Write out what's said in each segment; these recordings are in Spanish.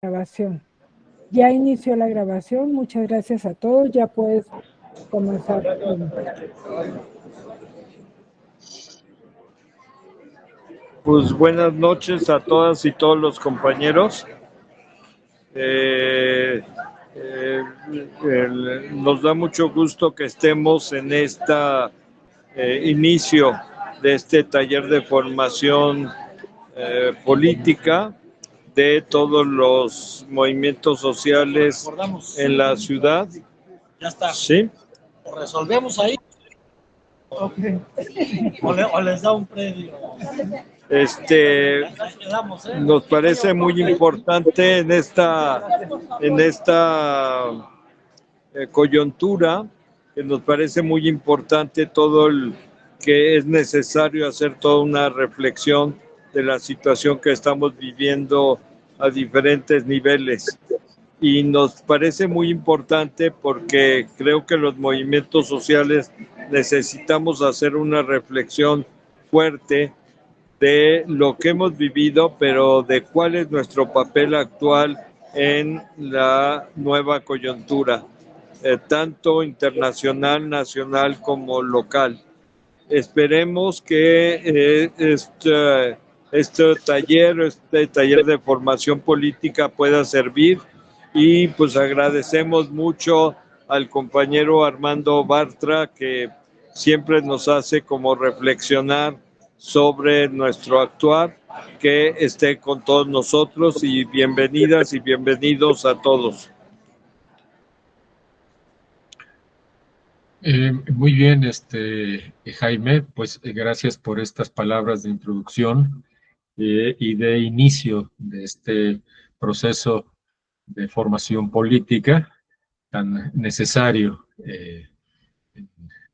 Grabación. Ya inició la grabación. Muchas gracias a todos. Ya puedes comenzar. Pues buenas noches a todas y todos los compañeros. Nos da mucho gusto que estemos en este inicio de este taller de formación política de todos los movimientos sociales en la ciudad. Ya está. ¿Sí? ¿O resolvemos ahí? Okay. O les da un predio. Nos parece muy importante en esta coyuntura, que nos parece muy importante todo el que es necesario hacer toda una reflexión de la situación que estamos viviendo a diferentes niveles. Y nos parece muy importante porque creo que los movimientos sociales necesitamos hacer una reflexión fuerte de lo que hemos vivido, pero de cuál es nuestro papel actual en la nueva coyuntura, tanto internacional, nacional como local. Esperemos que este taller de formación política pueda servir, y pues agradecemos mucho al compañero Armando Bartra, que siempre nos hace como reflexionar sobre nuestro actuar, que esté con todos nosotros, y bienvenidas y bienvenidos a todos. Muy bien, Jaime, pues gracias por estas palabras de introducción y de inicio de este proceso de formación política tan necesario en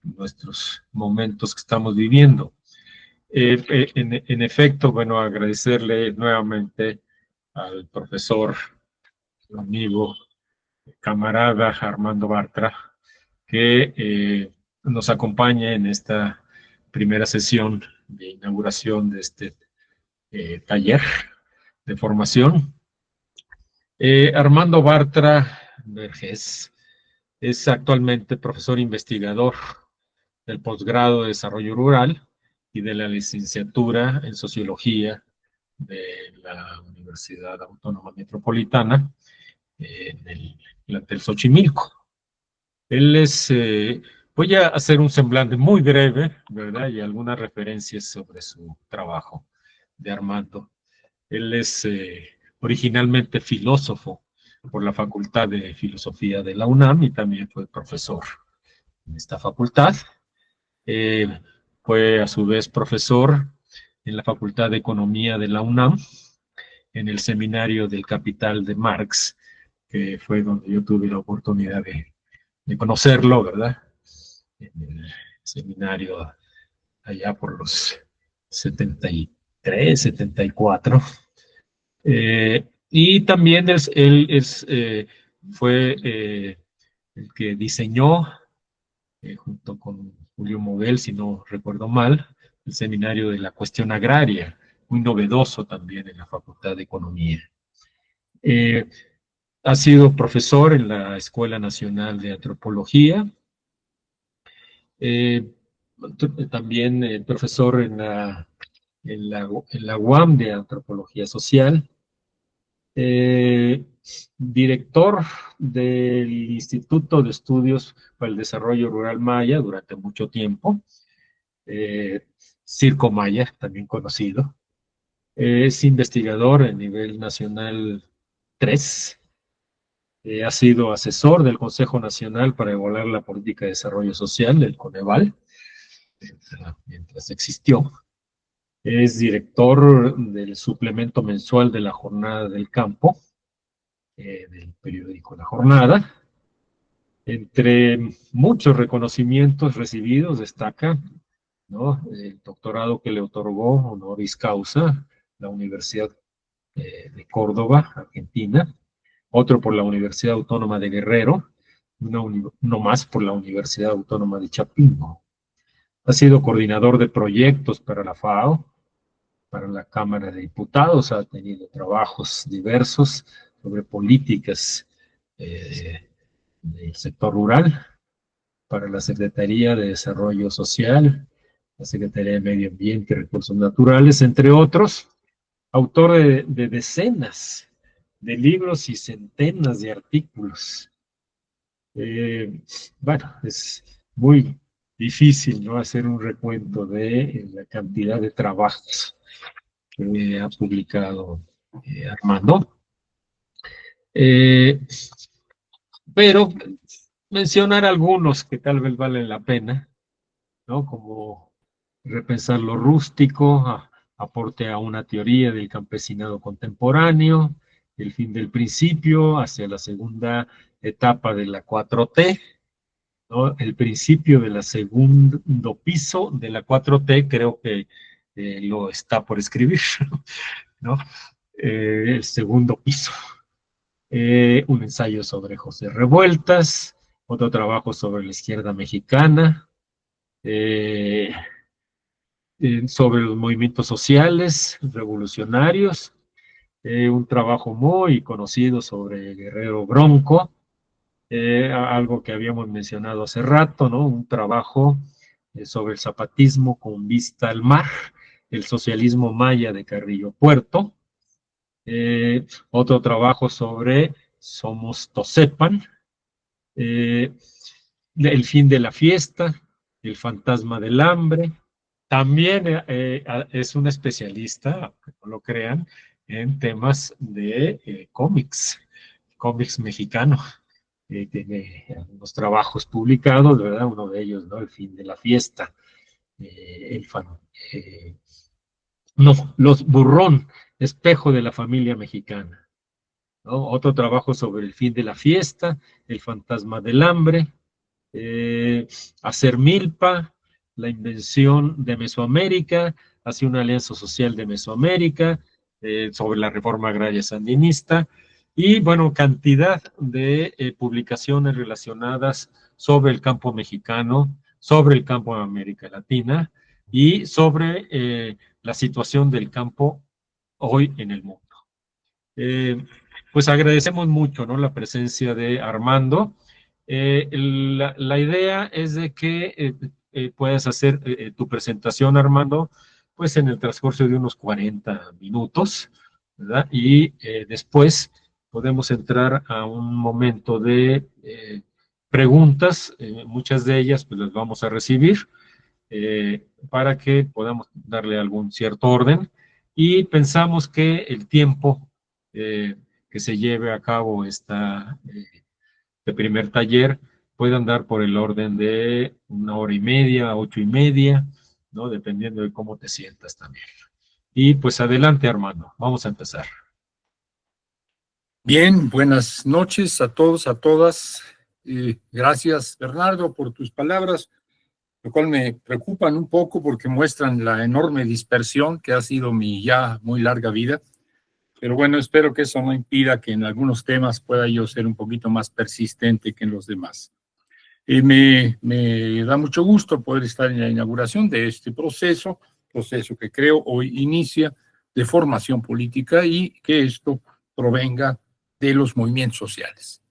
nuestros momentos que estamos viviendo. En efecto, bueno, agradecerle nuevamente al profesor, amigo, camarada Armando Bartra, que nos acompañe en esta primera sesión de inauguración de este taller de formación. Armando Bartra Vergés es actualmente profesor investigador del posgrado de Desarrollo Rural y de la licenciatura en Sociología de la Universidad Autónoma Metropolitana en el plantel Xochimilco. Él voy a hacer un semblante muy breve, ¿verdad? Y algunas referencias sobre su trabajo de Armando. Él es originalmente filósofo por la Facultad de Filosofía de la UNAM y también fue profesor en esta facultad. Fue a su vez profesor en la Facultad de Economía de la UNAM, en el seminario del Capital de Marx, que fue donde yo tuve la oportunidad de conocerlo, ¿verdad? En el seminario allá por los 73, 74. Y también él fue el que diseñó, junto con Julio Moguel, si no recuerdo mal, el seminario de la cuestión agraria, muy novedoso también en la Facultad de Economía. Ha sido profesor en la Escuela Nacional de Antropología, también profesor en la UAM de Antropología Social, director del Instituto de Estudios para el Desarrollo Rural Maya durante mucho tiempo, Circo Maya, también conocido. Es investigador a nivel nacional 3. Ha sido asesor del Consejo Nacional para Evaluar la Política de Desarrollo Social, el Coneval, mientras existió. Es director del suplemento mensual de la Jornada del Campo, del periódico La Jornada. Entre muchos reconocimientos recibidos destaca, ¿no?, el doctorado que le otorgó honoris causa la Universidad de Córdoba, Argentina, otro por la Universidad Autónoma de Guerrero, uno más por la Universidad Autónoma de Chapingo. Ha sido coordinador de proyectos para la FAO, para la Cámara de Diputados, ha tenido trabajos diversos sobre políticas del sector rural para la Secretaría de Desarrollo Social, la Secretaría de Medio Ambiente y Recursos Naturales, entre otros. Autor de decenas de libros y centenas de artículos. Bueno, es muy difícil, ¿no?, hacer un recuento de la cantidad de trabajos que ha publicado Armando. Pero mencionar algunos que tal vez valen la pena, ¿no?, como Repensar lo rústico, aporte a una teoría del campesinado contemporáneo, El fin del principio, hacia la segunda etapa de la 4T, ¿no?, El principio de la segundo piso de la 4T, creo que lo está por escribir, ¿no? El segundo piso. Un ensayo sobre José Revueltas, otro trabajo sobre la izquierda mexicana, sobre los movimientos sociales revolucionarios, un trabajo muy conocido sobre Guerrero Bronco, algo que habíamos mencionado hace rato, ¿no?, un trabajo sobre el zapatismo con vista al mar, el socialismo maya de Carrillo Puerto, otro trabajo sobre Somos Tosepan, El fin de la fiesta, El fantasma del hambre. También es un especialista, aunque no lo crean, en temas de cómics mexicano. Tiene algunos trabajos publicados, ¿verdad? Uno de ellos, ¿no?, El fin de la fiesta. Los Burrón, Espejo de la familia mexicana, ¿no? Otro trabajo sobre el fin de la fiesta, El fantasma del hambre, Hacer milpa, La invención de Mesoamérica, hacia una alianza social de Mesoamérica, sobre la reforma agraria sandinista, y bueno, cantidad de publicaciones relacionadas sobre el campo mexicano, sobre el campo de América Latina y sobre la situación del campo hoy en el mundo. Pues agradecemos mucho, ¿no?, la presencia de Armando. La idea es de que puedas hacer tu presentación, Armando, pues en el transcurso de unos 40 minutos, ¿verdad? Y después podemos entrar a un momento de preguntas, muchas de ellas pues las vamos a recibir para que podamos darle algún cierto orden, y pensamos que el tiempo que se lleve a cabo este primer taller puede andar por el orden de 1h30, 8h30, ¿no?, dependiendo de cómo te sientas también. Y pues adelante, Armando, vamos a empezar. Bien, buenas noches a todos, a todas. Gracias, Bernardo, por tus palabras, lo cual me preocupan un poco porque muestran la enorme dispersión que ha sido mi ya muy larga vida. Pero bueno, espero que eso no impida que en algunos temas pueda yo ser un poquito más persistente que en los demás. Me da mucho gusto poder estar en la inauguración de este proceso que creo hoy inicia de formación política, y que esto provenga de los movimientos sociales.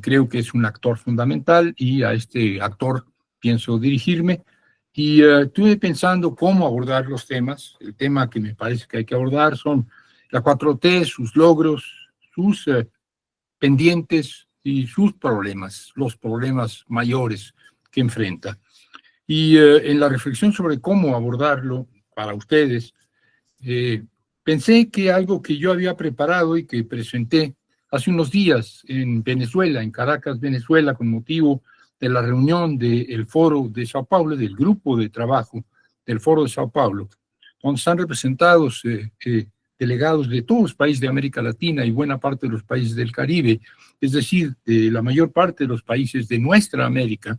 Creo que es un actor fundamental y a este actor pienso dirigirme. Y estuve pensando cómo abordar los temas. El tema que me parece que hay que abordar son la 4T, sus logros, sus pendientes y sus problemas, los problemas mayores que enfrenta. Y en la reflexión sobre cómo abordarlo para ustedes, pensé que algo que yo había preparado y que presenté hace unos días en Venezuela, en Caracas, Venezuela, con motivo de la reunión del Foro de Sao Paulo, del grupo de trabajo del Foro de Sao Paulo, donde están representados delegados de todos los países de América Latina y buena parte de los países del Caribe, es decir, de la mayor parte de los países de nuestra América.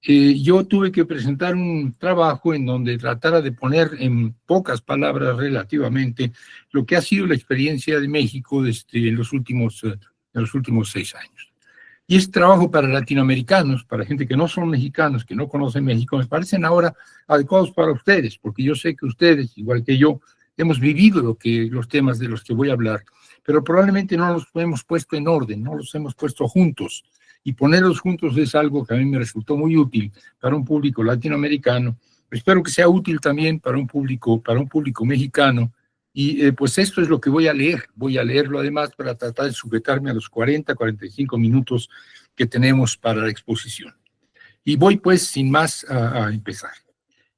Yo tuve que presentar un trabajo en donde tratara de poner en pocas palabras relativamente lo que ha sido la experiencia de México en los últimos 6 años. Y este trabajo para latinoamericanos, para gente que no son mexicanos, que no conocen México, me parecen ahora adecuados para ustedes, porque yo sé que ustedes, igual que yo, hemos vivido los temas de los que voy a hablar, pero probablemente no los hemos puesto en orden, no los hemos puesto juntos. Y ponerlos juntos es algo que a mí me resultó muy útil para un público latinoamericano. Espero que sea útil también para un público mexicano. Y pues esto es lo que voy a leer. Voy a leerlo además para tratar de sujetarme a los 45 minutos que tenemos para la exposición. Y voy pues sin más a empezar.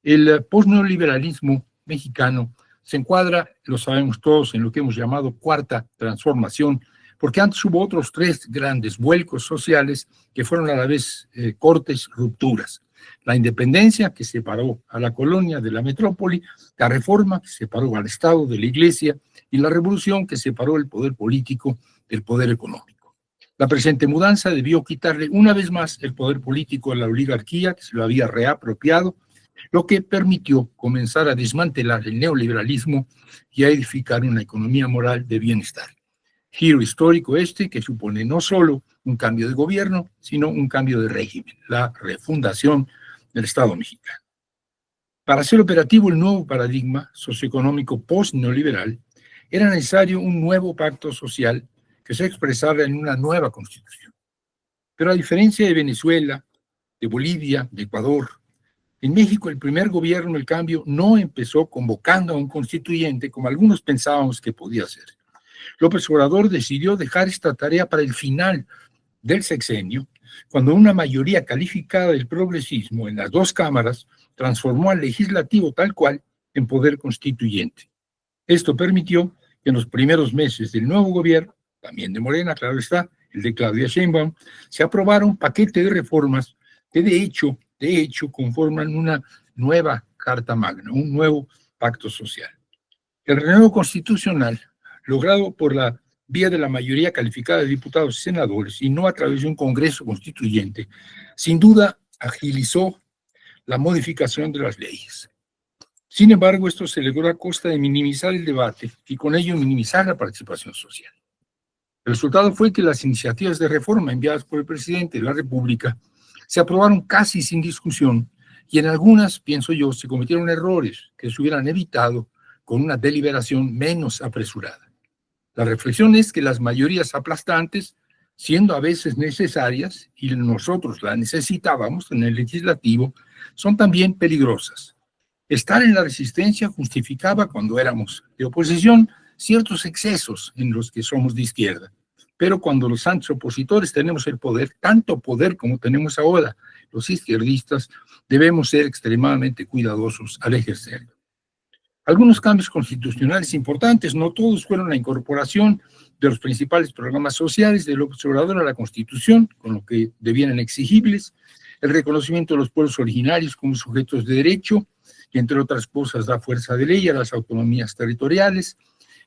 El postneoliberalismo mexicano se encuadra, lo sabemos todos, en lo que hemos llamado cuarta transformación, porque antes hubo otros tres grandes vuelcos sociales que fueron a la vez cortes, rupturas. La independencia, que separó a la colonia de la metrópoli, la reforma, que separó al Estado de la Iglesia, y la revolución, que separó el poder político del poder económico. La presente mudanza debió quitarle una vez más el poder político a la oligarquía, que se lo había reapropiado, lo que permitió comenzar a desmantelar el neoliberalismo y a edificar una economía moral de bienestar. Giro histórico que supone no solo un cambio de gobierno, sino un cambio de régimen, la refundación del Estado mexicano. Para hacer operativo el nuevo paradigma socioeconómico post-neoliberal, era necesario un nuevo pacto social que se expresara en una nueva constitución. Pero a diferencia de Venezuela, de Bolivia, de Ecuador, en México el primer gobierno del cambio no empezó convocando a un constituyente como algunos pensábamos que podía ser. López Obrador decidió dejar esta tarea para el final del sexenio, cuando una mayoría calificada del progresismo en las dos cámaras transformó al legislativo tal cual en poder constituyente. Esto permitió que en los primeros meses del nuevo gobierno, también de Morena, claro está, el de Claudia Sheinbaum, se aprobara un paquete de reformas que de hecho conforman una nueva Carta Magna, un nuevo pacto social. El renuevo constitucional, logrado por la vía de la mayoría calificada de diputados y senadores y no a través de un Congreso constituyente, sin duda agilizó la modificación de las leyes. Sin embargo, esto se logró a costa de minimizar el debate y con ello minimizar la participación social. El resultado fue que las iniciativas de reforma enviadas por el presidente de la República se aprobaron casi sin discusión y en algunas, pienso yo, se cometieron errores que se hubieran evitado con una deliberación menos apresurada. La reflexión es que las mayorías aplastantes, siendo a veces necesarias, y nosotros las necesitábamos en el legislativo, son también peligrosas. Estar en la resistencia justificaba, cuando éramos de oposición, ciertos excesos en los que somos de izquierda. Pero cuando los santos opositores tenemos el poder, tanto poder como tenemos ahora los izquierdistas, debemos ser extremadamente cuidadosos al ejercerlo. Algunos cambios constitucionales importantes, no todos, fueron la incorporación de los principales programas sociales del López Obrador a la Constitución, con lo que debieran exigibles, el reconocimiento de los pueblos originarios como sujetos de derecho, que entre otras cosas da fuerza de ley a las autonomías territoriales,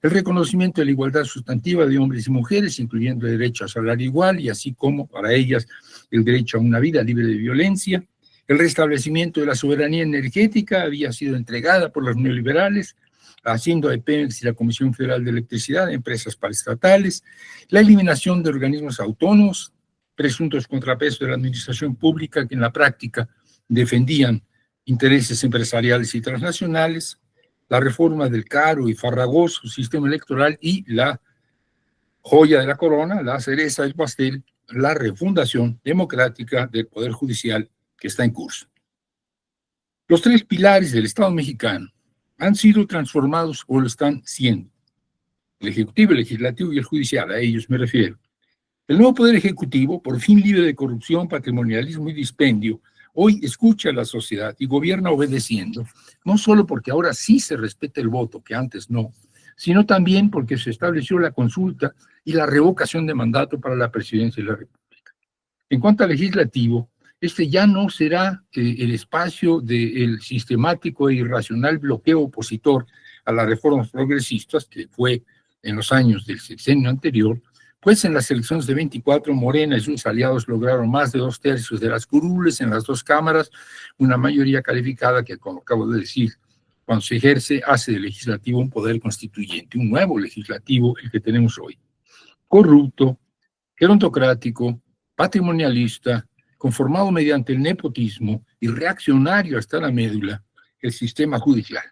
el reconocimiento de la igualdad sustantiva de hombres y mujeres, incluyendo el derecho a salario igual y así como para ellas el derecho a una vida libre de violencia. El restablecimiento de la soberanía energética había sido entregada por los neoliberales, haciendo a Pemex y la Comisión Federal de Electricidad empresas paraestatales, la eliminación de organismos autónomos, presuntos contrapesos de la administración pública que en la práctica defendían intereses empresariales y transnacionales, la reforma del caro y farragoso sistema electoral y la joya de la corona, la cereza del pastel, la refundación democrática del Poder Judicial que está en curso. Los tres pilares del Estado mexicano han sido transformados o lo están siendo. El Ejecutivo, el Legislativo y el Judicial, a ellos me refiero. El nuevo Poder Ejecutivo, por fin libre de corrupción, patrimonialismo y dispendio, hoy escucha a la sociedad y gobierna obedeciendo, no solo porque ahora sí se respeta el voto, que antes no, sino también porque se estableció la consulta y la revocación de mandato para la presidencia de la República. En cuanto al legislativo, este ya no será el espacio del sistemático e irracional bloqueo opositor a las reformas progresistas, que fue en los años del sexenio anterior, pues en las elecciones de 24, Morena y sus aliados lograron más de 2/3 de las curules en las dos cámaras, una mayoría calificada que, como acabo de decir, cuando se ejerce, hace del legislativo un poder constituyente, un nuevo legislativo, el que tenemos hoy. Corrupto, gerontocrático, patrimonialista, conformado mediante el nepotismo y reaccionario hasta la médula, el sistema judicial.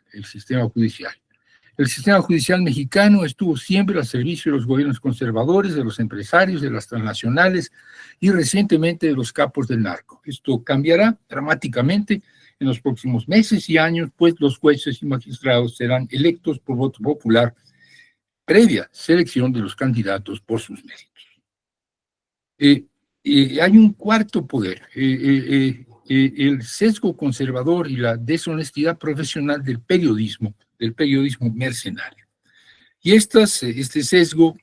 El sistema judicial mexicano estuvo siempre al servicio de los gobiernos conservadores, de los empresarios, de las transnacionales y recientemente de los capos del narco. Esto cambiará dramáticamente en los próximos meses y años, pues los jueces y magistrados serán electos por voto popular previa selección de los candidatos por sus méritos. Hay un cuarto poder, el sesgo conservador y la deshonestidad profesional del periodismo mercenario. Y este sesgo,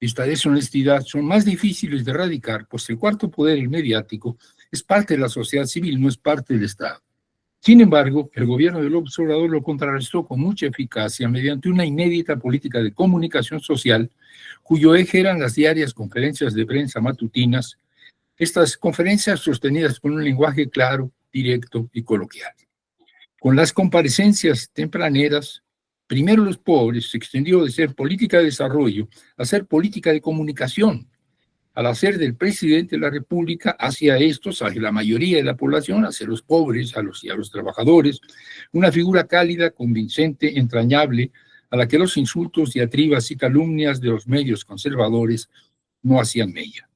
esta deshonestidad son más difíciles de erradicar, pues el cuarto poder, el mediático, es parte de la sociedad civil, no es parte del Estado. Sin embargo, el gobierno de López Obrador lo contrarrestó con mucha eficacia mediante una inédita política de comunicación social, cuyo eje eran las diarias conferencias de prensa matutinas, estas conferencias sostenidas con un lenguaje claro, directo y coloquial. Con las comparecencias tempraneras, primero los pobres se extendió de ser política de desarrollo a ser política de comunicación, al hacer del presidente de la República hacia estos, hacia la mayoría de la población, hacia los pobres y a los trabajadores, una figura cálida, convincente, entrañable, a la que los insultos, diatribas y calumnias de los medios conservadores no hacían mella.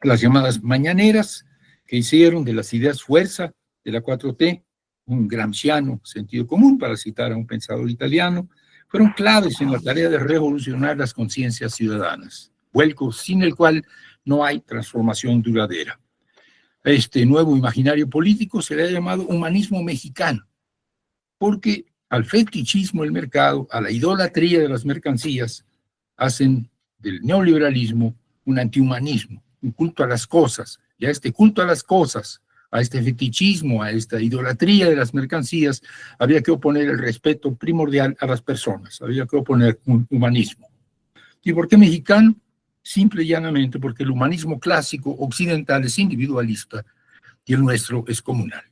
Las llamadas mañaneras, que hicieron de las ideas fuerza de la 4T, un gramsciano sentido común, para citar a un pensador italiano, fueron claves en la tarea de revolucionar las conciencias ciudadanas, vuelco sin el cual no hay transformación duradera. A este nuevo imaginario político se le ha llamado humanismo mexicano, porque al fetichismo del mercado, a la idolatría de las mercancías, hacen del neoliberalismo un antihumanismo, un culto a las cosas, y a este culto a las cosas, a este fetichismo, a esta idolatría de las mercancías, había que oponer el respeto primordial a las personas, había que oponer un humanismo. ¿Y por qué mexicano? Simple y llanamente porque el humanismo clásico occidental es individualista y el nuestro es comunal.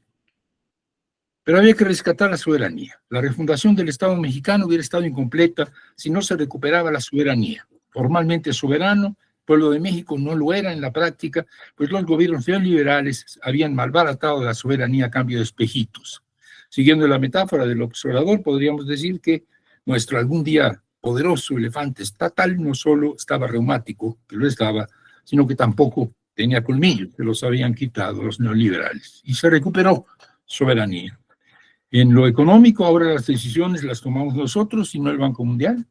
Pero había que rescatar la soberanía. La refundación del Estado mexicano hubiera estado incompleta si no se recuperaba la soberanía. Formalmente soberano, el pueblo de México no lo era en la práctica, pues los gobiernos neoliberales habían malbaratado la soberanía a cambio de espejitos. Siguiendo la metáfora del observador, podríamos decir que nuestro algún día poderoso elefante estatal no solo estaba reumático, que lo estaba, sino que tampoco tenía colmillos, que los habían quitado los neoliberales. Y se recuperó soberanía. En lo económico, ahora las decisiones las tomamos nosotros y no el Banco Mundial,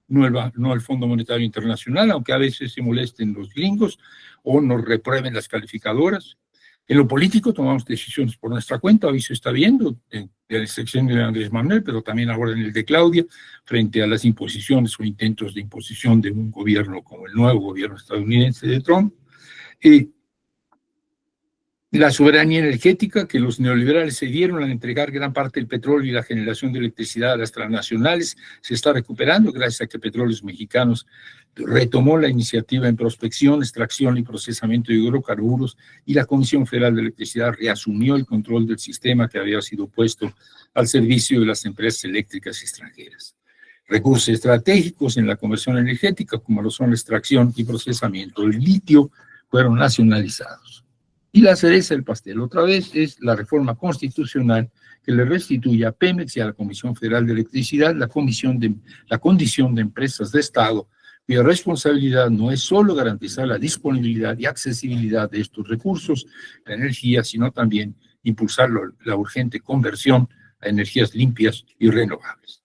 no el Fondo Monetario Internacional, aunque a veces se molesten los gringos o nos reprueben las calificadoras. En lo político tomamos decisiones por nuestra cuenta, hoy se está viendo en el sexenio de Andrés Manuel, pero también ahora en el de Claudia, frente a las imposiciones o intentos de imposición de un gobierno como el nuevo gobierno estadounidense de Trump. La soberanía energética que los neoliberales se dieron al entregar gran parte del petróleo y la generación de electricidad a las transnacionales se está recuperando gracias a que Petróleos Mexicanos retomó la iniciativa en prospección, extracción y procesamiento de hidrocarburos y la Comisión Federal de Electricidad reasumió el control del sistema que había sido puesto al servicio de las empresas eléctricas extranjeras. Recursos estratégicos en la conversión energética, como lo son la extracción y procesamiento del litio, fueron nacionalizados. Y la cereza del pastel, otra vez, es la reforma constitucional que le restituye a Pemex y a la Comisión Federal de Electricidad la condición de empresas de Estado, cuya responsabilidad no es solo garantizar la disponibilidad y accesibilidad de estos recursos, la energía, sino también impulsar la urgente conversión a energías limpias y renovables.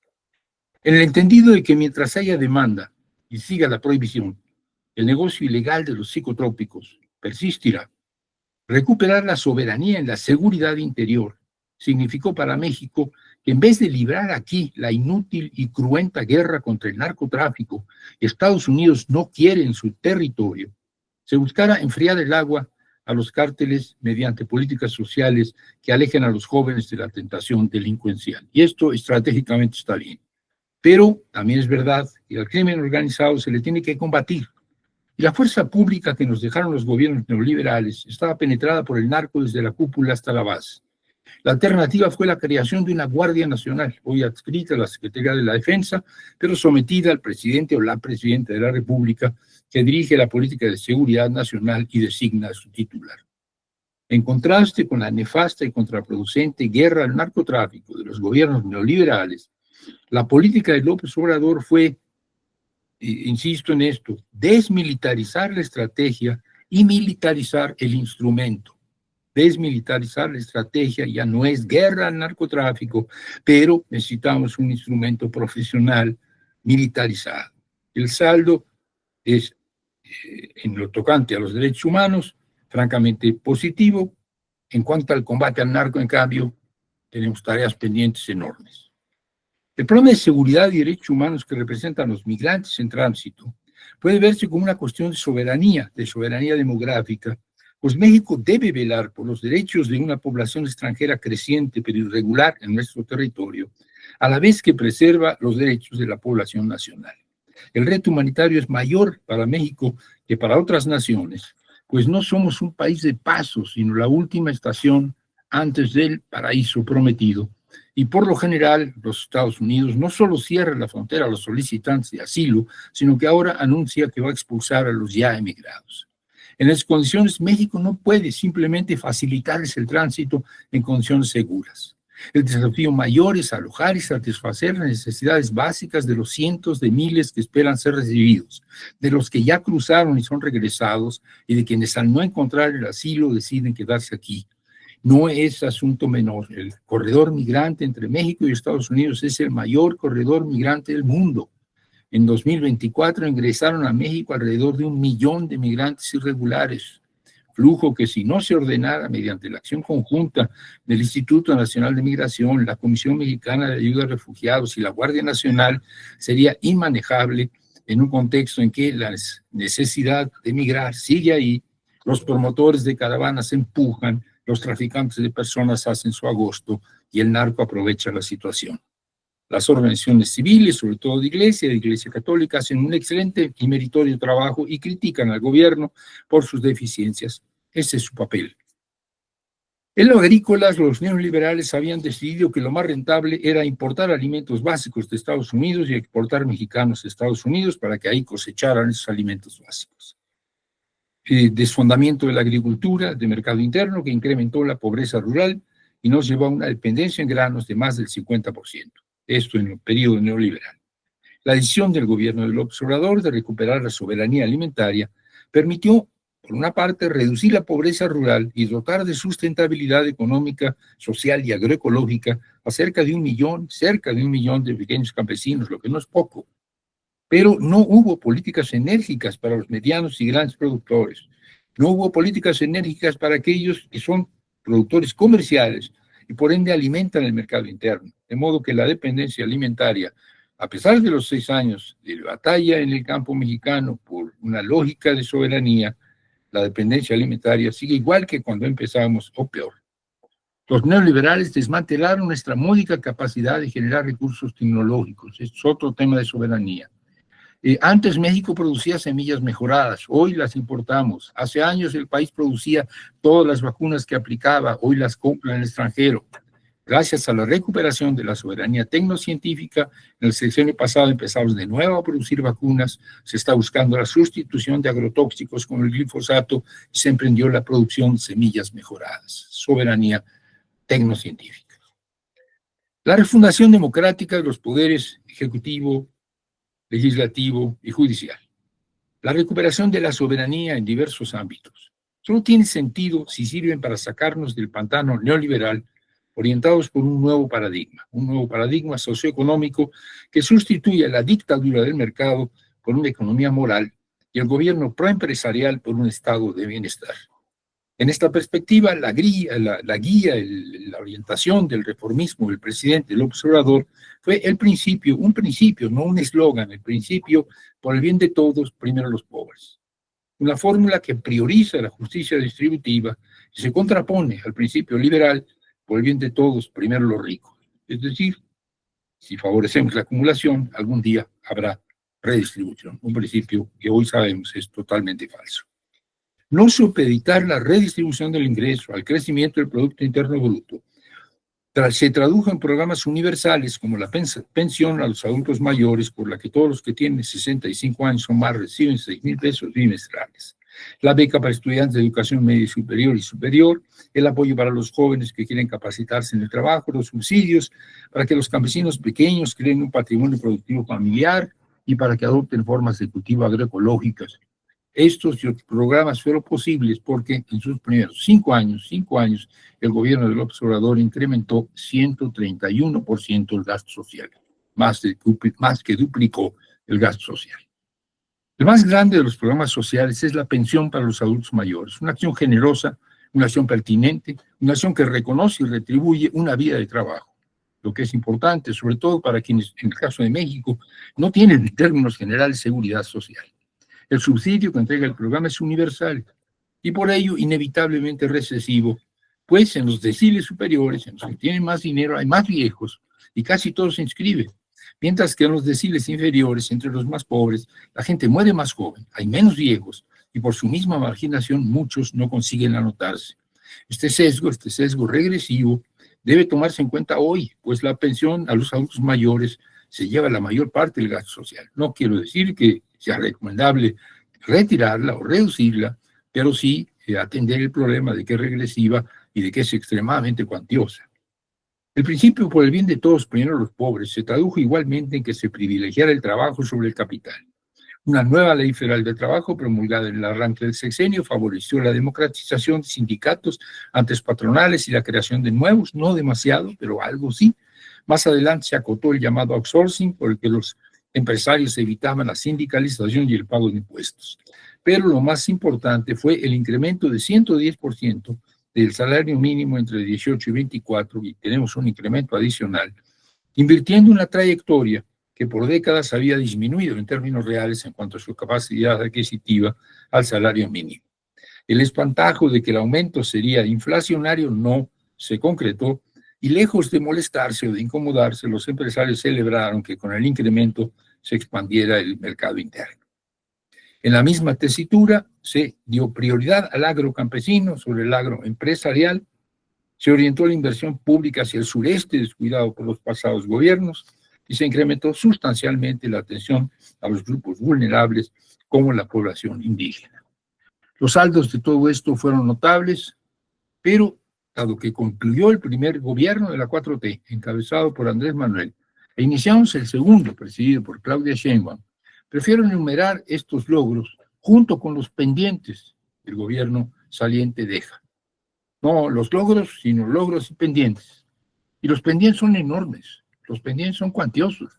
En el entendido de que mientras haya demanda y siga la prohibición, el negocio ilegal de los psicotrópicos persistirá. Recuperar la soberanía en la seguridad interior significó para México que en vez de librar aquí la inútil y cruenta guerra contra el narcotráfico, Estados Unidos no quiere en su territorio, se buscara enfriar el agua a los cárteles mediante políticas sociales que alejen a los jóvenes de la tentación delincuencial. Y esto estratégicamente está bien. Pero también es verdad que al crimen organizado se le tiene que combatir. Y la fuerza pública que nos dejaron los gobiernos neoliberales estaba penetrada por el narco desde la cúpula hasta la base. La alternativa fue la creación de una Guardia Nacional, hoy adscrita a la Secretaría de la Defensa, pero sometida al presidente o la presidenta de la República, que dirige la política de seguridad nacional y designa a su titular. En contraste con la nefasta y contraproducente guerra al narcotráfico de los gobiernos neoliberales, La política de López Obrador fue, insisto en esto, desmilitarizar la estrategia y militarizar el instrumento. Desmilitarizar la estrategia ya no es guerra al narcotráfico, pero necesitamos un instrumento profesional militarizado. El saldo es, en lo tocante a los derechos humanos, francamente positivo. En cuanto al combate al narco, en cambio, tenemos tareas pendientes enormes. El problema de seguridad y derechos humanos que representan los migrantes en tránsito puede verse como una cuestión de soberanía demográfica, pues México debe velar por los derechos de una población extranjera creciente pero irregular en nuestro territorio, a la vez que preserva los derechos de la población nacional. El reto humanitario es mayor para México que para otras naciones, pues no somos un país de paso, sino la última estación antes del paraíso prometido. Y por lo general, los Estados Unidos no solo cierran la frontera a los solicitantes de asilo, sino que ahora anuncia que va a expulsar a los ya emigrados. En esas condiciones, México no puede simplemente facilitarles el tránsito en condiciones seguras. El desafío mayor es alojar y satisfacer las necesidades básicas de los cientos de miles que esperan ser recibidos, de los que ya cruzaron y son regresados, y de quienes al no encontrar el asilo deciden quedarse aquí. No es asunto menor. El corredor migrante entre México y Estados Unidos es el mayor corredor migrante del mundo. En 2024 ingresaron a México alrededor de 1 millón de migrantes irregulares, flujo que si no se ordenara mediante la acción conjunta del Instituto Nacional de Migración, la Comisión Mexicana de Ayuda a Refugiados y la Guardia Nacional, sería inmanejable en un contexto en que la necesidad de migrar sigue ahí, los promotores de caravanas empujan, los traficantes de personas hacen su agosto y el narco aprovecha la situación. Las organizaciones civiles, sobre todo de Iglesia Católica, hacen un excelente y meritorio trabajo y critican al gobierno por sus deficiencias. Ese es su papel. En lo agrícola, los neoliberales habían decidido que lo más rentable era importar alimentos básicos de Estados Unidos y exportar mexicanos a Estados Unidos para que ahí cosecharan esos alimentos básicos. Desfondamiento de la agricultura, de mercado interno, que incrementó la pobreza rural y nos llevó a una dependencia en granos de más del 50%. Esto en el periodo neoliberal. La decisión del gobierno de López Obrador de recuperar la soberanía alimentaria permitió, por una parte, reducir la pobreza rural y dotar de sustentabilidad económica, social y agroecológica a cerca de 1 millón de pequeños campesinos, lo que no es poco. Pero no hubo políticas enérgicas para los medianos y grandes productores. No hubo políticas enérgicas para aquellos que son productores comerciales y por ende alimentan el mercado interno. De modo que la dependencia alimentaria, a pesar de los 6 años de batalla en el campo mexicano por una lógica de soberanía, la dependencia alimentaria sigue igual que cuando empezamos o peor. Los neoliberales desmantelaron nuestra módica capacidad de generar recursos tecnológicos. Es otro tema de soberanía. Antes México producía semillas mejoradas, hoy las importamos. Hace años el país producía todas las vacunas que aplicaba, hoy las compra en el extranjero. Gracias a la recuperación de la soberanía tecnocientífica, en el sexenio pasado empezamos de nuevo a producir vacunas, se está buscando la sustitución de agrotóxicos con el glifosato y se emprendió la producción de semillas mejoradas. Soberanía tecnocientífica. La refundación democrática de los poderes ejecutivo, legislativo y judicial. La recuperación de la soberanía en diversos ámbitos. Solo tiene sentido si sirven para sacarnos del pantano neoliberal orientados por un nuevo paradigma socioeconómico que sustituya la dictadura del mercado por una economía moral y el gobierno proempresarial por un estado de bienestar. En esta perspectiva, la orientación del reformismo del presidente López Obrador fue un principio, no un eslogan, el principio por el bien de todos, primero los pobres. Una fórmula que prioriza la justicia distributiva y se contrapone al principio liberal por el bien de todos, primero los ricos. Es decir, si favorecemos la acumulación, algún día habrá redistribución, un principio que hoy sabemos es totalmente falso. No supeditar la redistribución del ingreso al crecimiento del Producto Interno Bruto se tradujo en programas universales como la pensión a los adultos mayores, por la que todos los que tienen 65 años o más reciben 6,000 pesos bimestrales. La beca para estudiantes de educación media y superior, el apoyo para los jóvenes que quieren capacitarse en el trabajo, los subsidios para que los campesinos pequeños creen un patrimonio productivo familiar y para que adopten formas de cultivo agroecológicas. Estos y otros programas fueron posibles porque en sus primeros 5 años, el gobierno de López Obrador incrementó 131% el gasto social, más que duplicó el gasto social. El más grande de los programas sociales es la pensión para los adultos mayores, una acción generosa, una acción pertinente, una acción que reconoce y retribuye una vida de trabajo, lo que es importante, sobre todo para quienes, en el caso de México, no tienen en términos generales seguridad social. El subsidio que entrega el programa es universal y por ello inevitablemente recesivo, pues en los deciles superiores, en los que tienen más dinero, hay más viejos y casi todos se inscriben, mientras que en los deciles inferiores, entre los más pobres, la gente muere más joven, hay menos viejos y por su misma marginación muchos no consiguen anotarse. Este sesgo regresivo debe tomarse en cuenta hoy, pues la pensión a los adultos mayores se lleva la mayor parte del gasto social. No quiero decir que sea recomendable retirarla o reducirla, pero sí atender el problema de que es regresiva y de que es extremadamente cuantiosa. El principio por el bien de todos, primero los pobres, se tradujo igualmente en que se privilegiara el trabajo sobre el capital. Una nueva ley federal de trabajo promulgada en el arranque del sexenio favoreció la democratización de sindicatos antes patronales y la creación de nuevos, no demasiado, pero algo sí. Más adelante se acotó el llamado outsourcing, por el que los empresarios evitaban la sindicalización y el pago de impuestos. Pero lo más importante fue el incremento de 110% del salario mínimo entre 18 y 24, y tenemos un incremento adicional, invirtiendo una trayectoria que por décadas había disminuido en términos reales en cuanto a su capacidad adquisitiva al salario mínimo. El espantajo de que el aumento sería inflacionario no se concretó, y lejos de molestarse o de incomodarse, los empresarios celebraron que con el incremento se expandiera el mercado interno. En la misma tesitura se dio prioridad al agro campesino sobre el agro empresarial, se orientó la inversión pública hacia el sureste, descuidado por los pasados gobiernos, y se incrementó sustancialmente la atención a los grupos vulnerables como la población indígena. Los saldos de todo esto fueron notables, pero dado que concluyó el primer gobierno de la 4T, encabezado por Andrés Manuel, e iniciamos el segundo, presidido por Claudia Sheinbaum, prefiero enumerar estos logros junto con los pendientes que el gobierno saliente deja. No los logros, sino logros y pendientes. Y los pendientes son enormes, los pendientes son cuantiosos.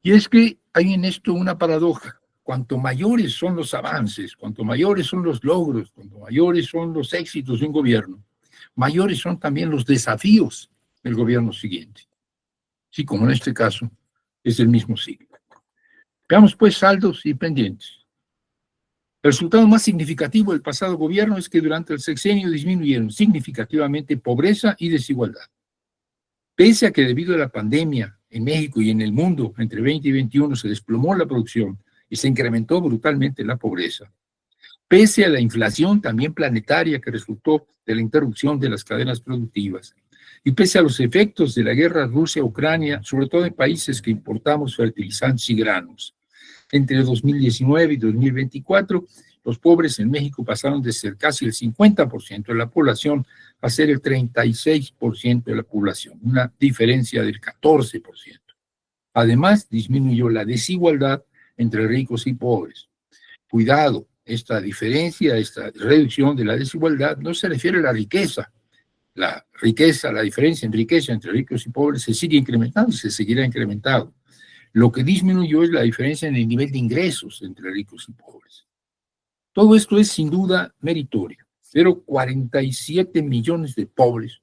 Y es que hay en esto una paradoja. Cuanto mayores son los avances, cuanto mayores son los logros, cuanto mayores son los éxitos de un gobierno, mayores son también los desafíos del gobierno siguiente. Sí, como en este caso, es el mismo siglo. Veamos pues saldos y pendientes. El resultado más significativo del pasado gobierno es que durante el sexenio disminuyeron significativamente pobreza y desigualdad. Pese a que debido a la pandemia en México y en el mundo entre 20 y 21 se desplomó la producción y se incrementó brutalmente la pobreza, pese a la inflación también planetaria que resultó de la interrupción de las cadenas productivas, y pese a los efectos de la guerra Rusia-Ucrania, sobre todo en países que importamos fertilizantes y granos. Entre 2019 y 2024, los pobres en México pasaron de ser casi el 50% de la población a ser el 36% de la población, una diferencia del 14%. Además, disminuyó la desigualdad entre ricos y pobres. Cuidado, esta diferencia, esta reducción de la desigualdad no se refiere a la riqueza. La diferencia en riqueza entre ricos y pobres se sigue incrementando y se seguirá incrementando. Lo que disminuyó es la diferencia en el nivel de ingresos entre ricos y pobres. Todo esto es sin duda meritorio, pero 47 millones de pobres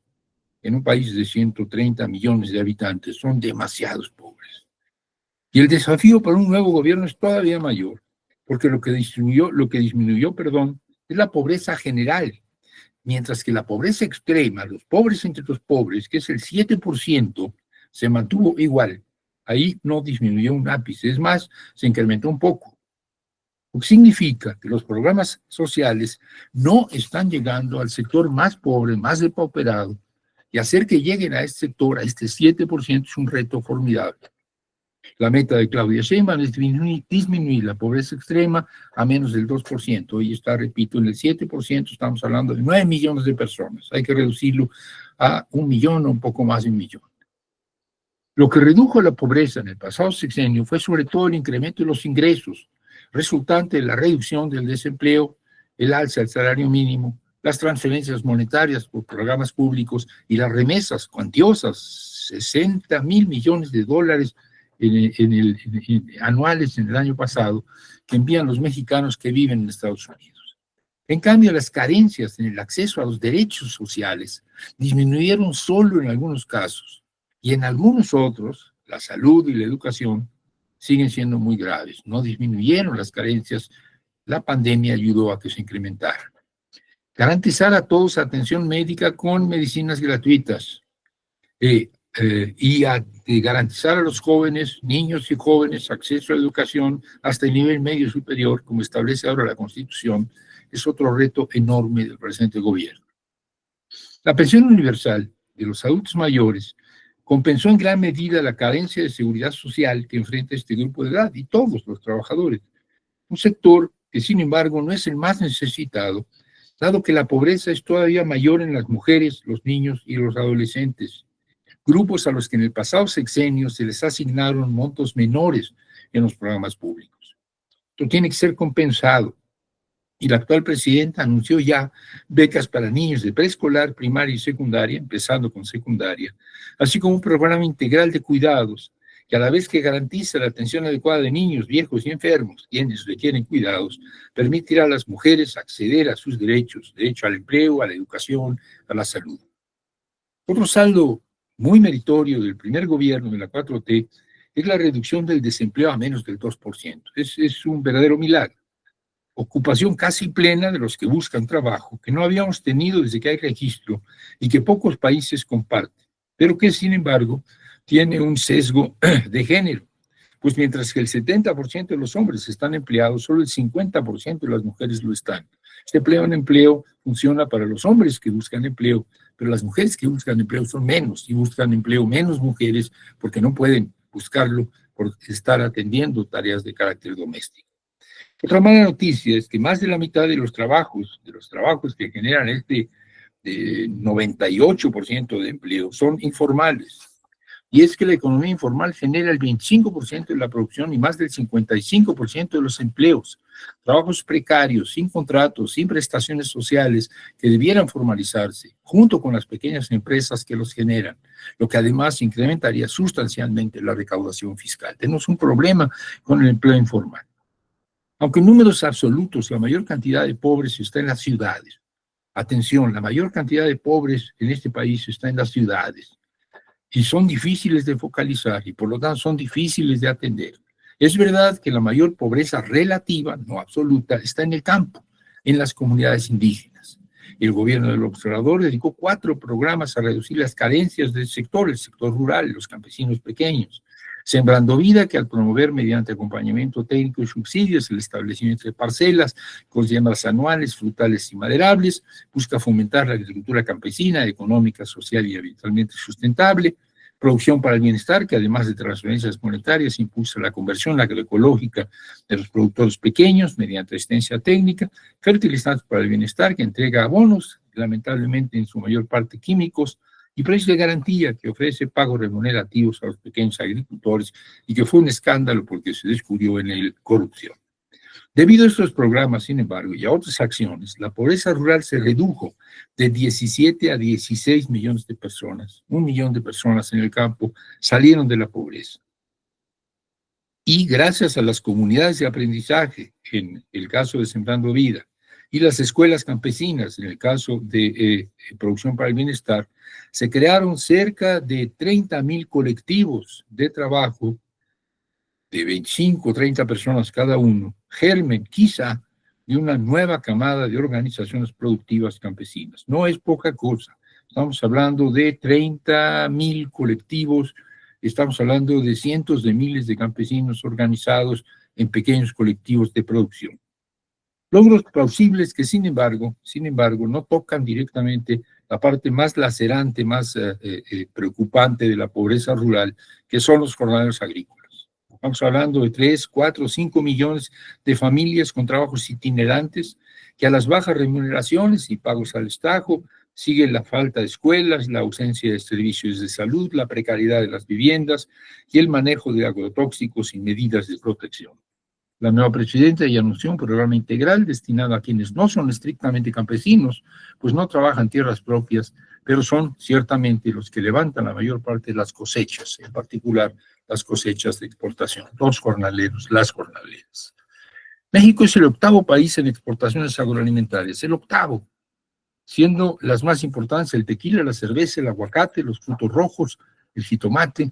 en un país de 130 millones de habitantes son demasiados pobres. Y el desafío para un nuevo gobierno es todavía mayor, porque lo que disminuyó, es la pobreza general, mientras que la pobreza extrema, los pobres entre los pobres, que es el 7%, se mantuvo igual. Ahí no disminuyó un ápice, es más, se incrementó un poco. Lo que significa que los programas sociales no están llegando al sector más pobre, más depauperado, y hacer que lleguen a este sector, a este 7%, es un reto formidable. La meta de Claudia Sheinbaum es disminuir la pobreza extrema a menos del 2%. Hoy está, repito, en el 7%, estamos hablando de 9 millones de personas. Hay que reducirlo a 1 millón o un poco más de 1 millón. Lo que redujo la pobreza en el pasado sexenio fue sobre todo el incremento de los ingresos, resultante de la reducción del desempleo, el alza del salario mínimo, las transferencias monetarias por programas públicos y las remesas cuantiosas, 60,000 millones de dólares anuales en el año pasado, que envían los mexicanos que viven en Estados Unidos. En cambio, las carencias en el acceso a los derechos sociales disminuyeron solo en algunos casos, y en algunos otros, la salud y la educación siguen siendo muy graves. No disminuyeron las carencias, la pandemia ayudó a que se incrementaran. Garantizar a todos atención médica con medicinas gratuitas y garantizar a los jóvenes, niños y jóvenes, acceso a educación hasta el nivel medio superior, como establece ahora la Constitución, es otro reto enorme del presente gobierno. La pensión universal de los adultos mayores compensó en gran medida la carencia de seguridad social que enfrenta este grupo de edad y todos los trabajadores. Un sector que, sin embargo, no es el más necesitado, dado que la pobreza es todavía mayor en las mujeres, los niños y los adolescentes, grupos a los que en el pasado sexenio se les asignaron montos menores en los programas públicos. Esto tiene que ser compensado, y la actual presidenta anunció ya becas para niños de preescolar, primaria y secundaria, empezando con secundaria, así como un programa integral de cuidados, que a la vez que garantiza la atención adecuada de niños, viejos y enfermos, quienes requieren cuidados, permitirá a las mujeres acceder a sus derechos, derecho al empleo, a la educación, a la salud. Otro saldo muy meritorio del primer gobierno de la 4T es la reducción del desempleo a menos del 2%. Es un verdadero milagro. Ocupación casi plena de los que buscan trabajo, que no habíamos tenido desde que hay registro y que pocos países comparten, pero que, sin embargo, tiene un sesgo de género, pues mientras que el 70% de los hombres están empleados, solo el 50% de las mujeres lo están. Este empleo funciona para los hombres que buscan empleo, pero las mujeres que buscan empleo son menos, y buscan empleo menos mujeres porque no pueden buscarlo por estar atendiendo tareas de carácter doméstico. Otra mala noticia es que más de la mitad de los trabajos que generan este 98% de empleo son informales. Y es que la economía informal genera el 25% de la producción y más del 55% de los empleos. Trabajos precarios, sin contratos, sin prestaciones sociales, que debieran formalizarse, junto con las pequeñas empresas que los generan, lo que además incrementaría sustancialmente la recaudación fiscal. Tenemos un problema con el empleo informal. Aunque en números absolutos la mayor cantidad de pobres está en las ciudades. Atención, la mayor cantidad de pobres en este país está en las ciudades. Y son difíciles de focalizar y por lo tanto son difíciles de atender. Es verdad que la mayor pobreza relativa, no absoluta, está en el campo, en las comunidades indígenas. El gobierno del observador dedicó 4 programas a reducir las carencias del sector, el sector rural, los campesinos pequeños. Sembrando Vida, que al promover mediante acompañamiento técnico y subsidios el establecimiento de parcelas con siembras anuales, frutales y maderables, busca fomentar la agricultura campesina, económica, social y ambientalmente sustentable. Producción para el Bienestar, que además de transferencias monetarias impulsa la conversión agroecológica de los productores pequeños mediante asistencia técnica. Fertilizantes para el Bienestar, que entrega abonos, lamentablemente en su mayor parte químicos, y precios de garantía, que ofrece pagos remunerativos a los pequeños agricultores y que fue un escándalo porque se descubrió en él corrupción. Debido a estos programas, sin embargo, y a otras acciones, la pobreza rural se redujo de 17 a 16 millones de personas. 1 millón de personas en el campo salieron de la pobreza. Y gracias a las comunidades de aprendizaje, en el caso de Sembrando Vida, y las escuelas campesinas, en el caso de Producción para el Bienestar, se crearon cerca de 30,000 colectivos de trabajo de 25 o 30 personas cada uno, germen quizá de una nueva camada de organizaciones productivas campesinas. No es poca cosa, estamos hablando de 30,000 colectivos, estamos hablando de cientos de miles de campesinos organizados en pequeños colectivos de producción. Logros plausibles que, sin embargo, no tocan directamente la parte más lacerante, más preocupante de la pobreza rural, que son los jornaleros agrícolas. Estamos hablando de 3, 4, 5 millones de familias con trabajos itinerantes, que a las bajas remuneraciones y pagos al estajo sigue la falta de escuelas, la ausencia de servicios de salud, la precariedad de las viviendas y el manejo de agrotóxicos y medidas de protección. La nueva presidenta ya anunció un programa integral destinado a quienes no son estrictamente campesinos, pues no trabajan tierras propias, pero son ciertamente los que levantan la mayor parte de las cosechas, en particular las cosechas de exportación, los jornaleros, las jornaleras. México es el octavo país en exportaciones agroalimentarias, el octavo, siendo las más importantes el tequila, la cerveza, el aguacate, los frutos rojos, el jitomate,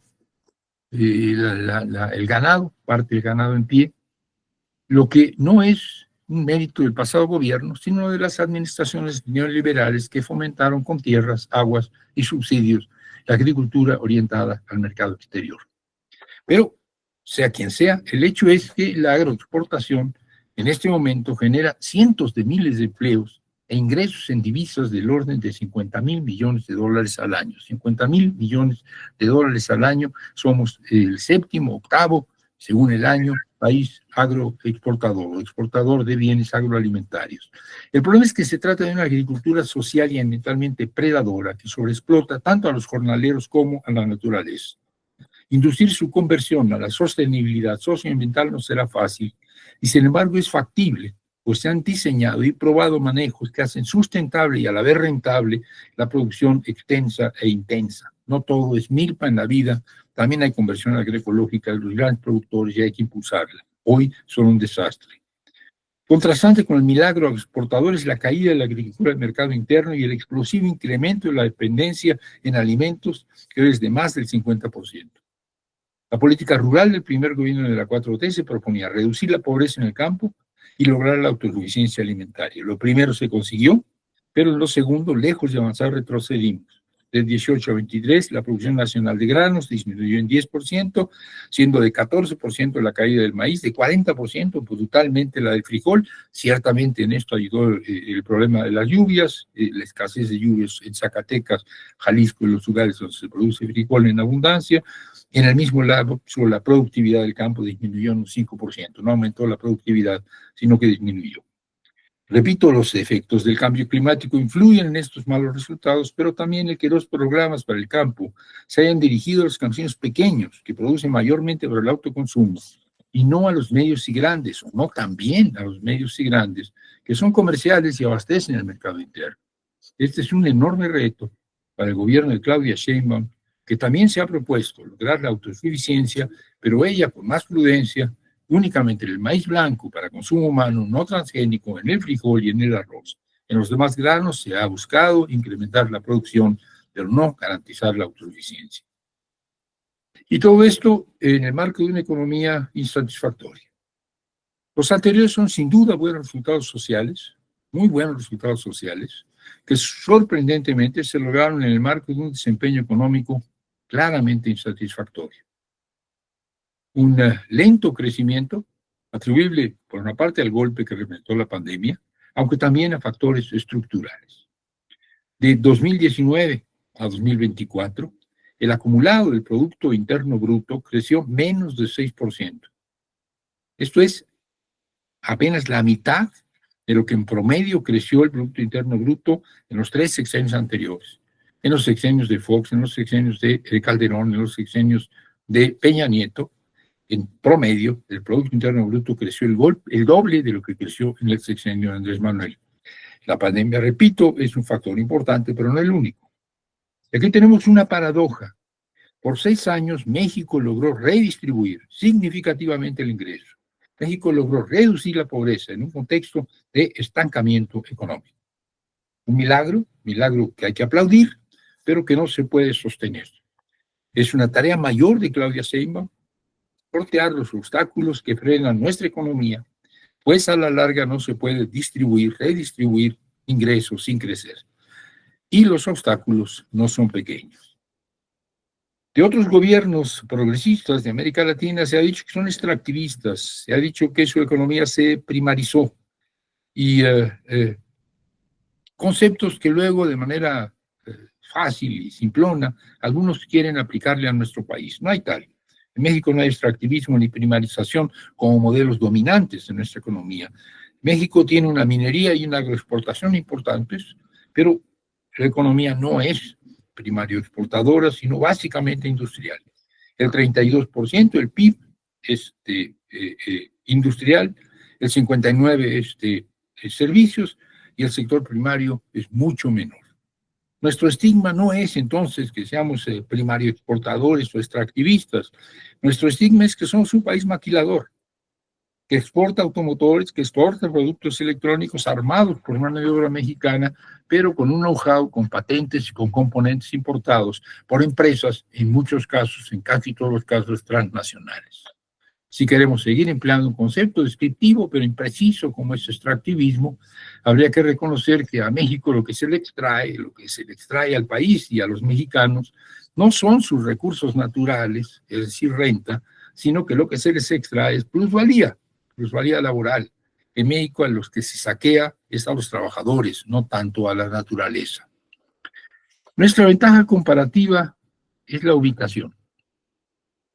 el ganado, parte del ganado en pie, lo que no es un mérito del pasado gobierno, sino de las administraciones neoliberales que fomentaron con tierras, aguas y subsidios la agricultura orientada al mercado exterior. Pero, sea quien sea, el hecho es que la agroexportación en este momento genera cientos de miles de empleos e ingresos en divisas del orden de 50,000 millones de dólares al año. 50,000 millones de dólares al año, somos el séptimo, octavo, según el año, país agroexportador o exportador de bienes agroalimentarios. El problema es que se trata de una agricultura social y ambientalmente predadora que sobreexplota tanto a los jornaleros como a la naturaleza. Inducir su conversión a la sostenibilidad socioambiental no será fácil y sin embargo es factible, pues se han diseñado y probado manejos que hacen sustentable y a la vez rentable la producción extensa e intensa. No todo es milpa en la vida, también hay conversión agroecológica de los grandes productores y hay que impulsarla. Hoy son un desastre. Contrastante con el milagro exportador es la caída de la agricultura del mercado interno y el explosivo incremento de la dependencia en alimentos, que hoy es de más del 50%. La política rural del primer gobierno de la 4T se proponía reducir la pobreza en el campo y lograr la autosuficiencia alimentaria. Lo primero se consiguió, pero en lo segundo, lejos de avanzar, retrocedimos. Del 18 a 23, la producción nacional de granos disminuyó en 10%, siendo de 14% la caída del maíz, de 40% brutalmente la del frijol. Ciertamente en esto ayudó el problema de las lluvias, la escasez de lluvias en Zacatecas, Jalisco y los lugares donde se produce frijol en abundancia. En el mismo lado, la productividad del campo disminuyó en un 5%, no aumentó la productividad, sino que disminuyó. Repito, los efectos del cambio climático influyen en estos malos resultados, pero también el que los programas para el campo se hayan dirigido a los campesinos pequeños, que producen mayormente para el autoconsumo, y no a los medios y grandes, o no también a los medios y grandes, que son comerciales y abastecen el mercado interno. Este es un enorme reto para el gobierno de Claudia Sheinbaum, que también se ha propuesto lograr la autosuficiencia, pero ella con más prudencia, únicamente en el maíz blanco para consumo humano, no transgénico, en el frijol y en el arroz. En los demás granos se ha buscado incrementar la producción, pero no garantizar la autosuficiencia. Y todo esto en el marco de una economía insatisfactoria. Los anteriores son sin duda buenos resultados sociales, muy buenos resultados sociales, que sorprendentemente se lograron en el marco de un desempeño económico claramente insatisfactorio. Un lento crecimiento, atribuible por una parte al golpe que representó la pandemia, aunque también a factores estructurales. De 2019 a 2024, el acumulado del Producto Interno Bruto creció menos de 6%. Esto es apenas la mitad de lo que en promedio creció el Producto Interno Bruto en los 3 sexenios anteriores. En los sexenios de Fox, en los sexenios de Calderón, en los sexenios de Peña Nieto, en promedio, el Producto Interno Bruto creció el doble de lo que creció en el sexenio de Andrés Manuel. La pandemia, repito, es un factor importante, pero no el único. Y aquí tenemos una paradoja. Por 6 años, México logró redistribuir significativamente el ingreso. México logró reducir la pobreza en un contexto de estancamiento económico. Un milagro que hay que aplaudir, pero que no se puede sostener. Es una tarea mayor de Claudia Sheinbaum sortear los obstáculos que frenan nuestra economía, pues a la larga no se puede redistribuir ingresos sin crecer. Y los obstáculos no son pequeños. De otros gobiernos progresistas de América Latina se ha dicho que son extractivistas, se ha dicho que su economía se primarizó y conceptos que luego de manera fácil y simplona algunos quieren aplicarle a nuestro país. No hay tal. En México no hay extractivismo ni primarización como modelos dominantes de nuestra economía. México tiene una minería y una agroexportación importantes, pero la economía no es primario exportadora, sino básicamente industrial. El 32% del PIB es industrial, el 59% es de servicios y el sector primario es mucho menor. Nuestro estigma no es entonces que seamos primario exportadores o extractivistas. Nuestro estigma es que somos un país maquilador, que exporta automotores, que exporta productos electrónicos armados por mano de obra mexicana, pero con un know-how, con patentes y con componentes importados por empresas, en muchos casos, en casi todos los casos, transnacionales. Si queremos seguir empleando un concepto descriptivo pero impreciso como es extractivismo, habría que reconocer que a México lo que se le extrae al país y a los mexicanos, no son sus recursos naturales, es decir, renta, sino que lo que se les extrae es plusvalía laboral. En México a los que se saquea es a los trabajadores, no tanto a la naturaleza. Nuestra ventaja comparativa es la ubicación,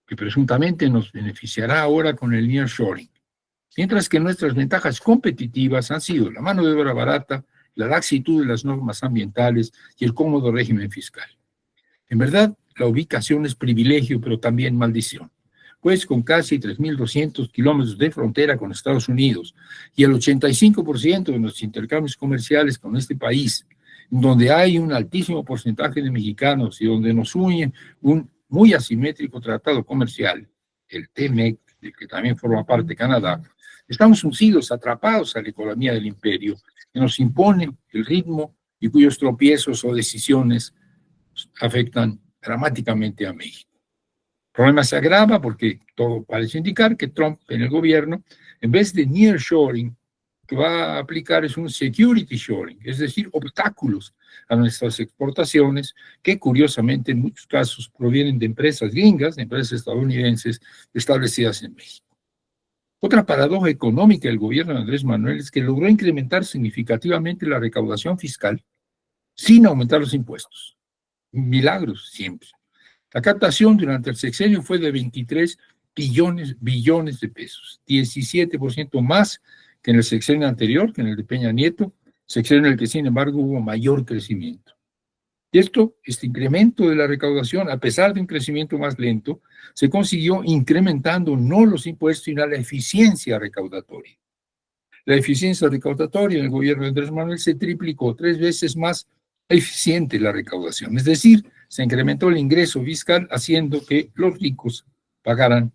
que presuntamente nos beneficiará ahora con el nearshoring, mientras que nuestras ventajas competitivas han sido la mano de obra barata, la laxitud de las normas ambientales y el cómodo régimen fiscal. En verdad, la ubicación es privilegio, pero también maldición, pues con casi 3.200 kilómetros de frontera con Estados Unidos y el 85% de nuestros intercambios comerciales con este país, donde hay un altísimo porcentaje de mexicanos y donde nos une un muy asimétrico tratado comercial, el TMEC, del que también forma parte Canadá, estamos uncidos, atrapados a la economía del imperio, que nos impone el ritmo y cuyos tropiezos o decisiones afectan dramáticamente a México. El problema se agrava porque todo parece indicar que Trump en el gobierno, en vez de nearshoring, que va a aplicar es un security shoring, es decir, obstáculos a nuestras exportaciones que curiosamente en muchos casos provienen de empresas gringas, de empresas estadounidenses establecidas en México. Otra paradoja económica del gobierno de Andrés Manuel es que logró incrementar significativamente la recaudación fiscal sin aumentar los impuestos. Milagros siempre. La captación durante el sexenio fue de 23 billones de pesos, 17% más que en el sexenio anterior, que en el de Peña Nieto, sexenio en el que sin embargo hubo mayor crecimiento. Y este incremento de la recaudación, a pesar de un crecimiento más lento, se consiguió incrementando no los impuestos, sino la eficiencia recaudatoria. La eficiencia recaudatoria en el gobierno de Andrés Manuel se triplicó, 3 veces más eficiente la recaudación. Es decir, se incrementó el ingreso fiscal haciendo que los ricos pagaran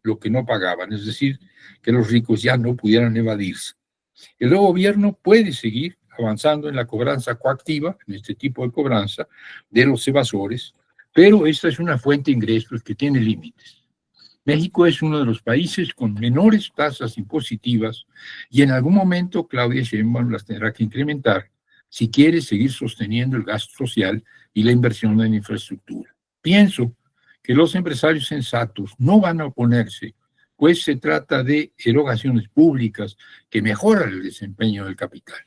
lo que no pagaban, es decir, que los ricos ya no pudieran evadirse. El nuevo gobierno puede seguir avanzando en la cobranza coactiva, en este tipo de cobranza de los evasores, pero esta es una fuente de ingresos que tiene límites. México es uno de los países con menores tasas impositivas y en algún momento Claudia Sheinbaum las tendrá que incrementar si quiere seguir sosteniendo el gasto social y la inversión en infraestructura. Pienso que los empresarios sensatos no van a oponerse, pues se trata de erogaciones públicas que mejoran el desempeño del capital,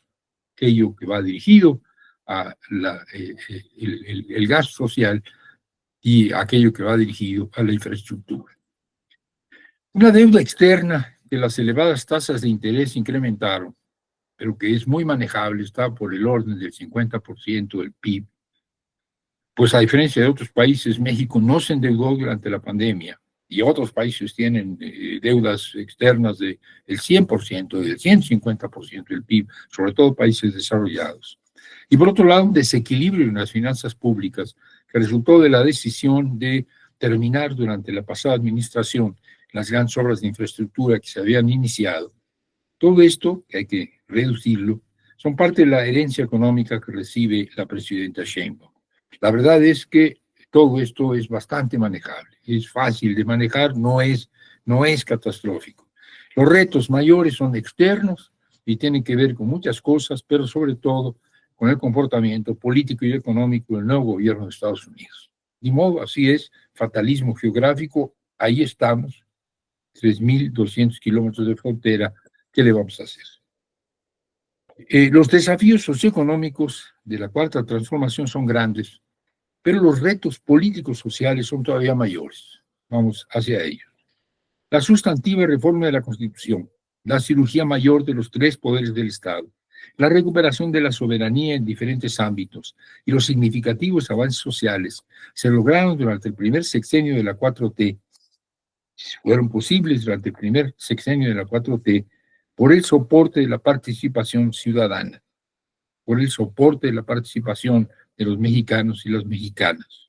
aquello que va dirigido a el gasto social y aquello que va dirigido a la infraestructura. Una deuda externa que las elevadas tasas de interés incrementaron, pero que es muy manejable, está por el orden del 50% del PIB, pues a diferencia de otros países, México no se endeudó durante la pandemia y otros países tienen deudas externas del 100%, del 150% del PIB, sobre todo países desarrollados. Y por otro lado, un desequilibrio en las finanzas públicas que resultó de la decisión de terminar durante la pasada administración las grandes obras de infraestructura que se habían iniciado. Todo esto, que hay que reducirlo, son parte de la herencia económica que recibe la presidenta Sheinbaum. La verdad es que todo esto es bastante manejable, es fácil de manejar, no es catastrófico. Los retos mayores son externos y tienen que ver con muchas cosas, pero sobre todo con el comportamiento político y económico del nuevo gobierno de Estados Unidos. De modo, así es, fatalismo geográfico, ahí estamos, 3.200 kilómetros de frontera, ¿qué le vamos a hacer? Los desafíos socioeconómicos de la cuarta transformación son grandes, pero los retos políticos sociales son todavía mayores. vamos hacia ello. La sustantiva reforma de la Constitución, la cirugía mayor de los tres poderes del Estado, la recuperación de la soberanía en diferentes ámbitos y los significativos avances sociales se lograron durante el primer sexenio de la 4T, fueron posibles durante el primer sexenio de la 4T por el soporte de la participación ciudadana, por el soporte de la participación de los mexicanos y las mexicanas.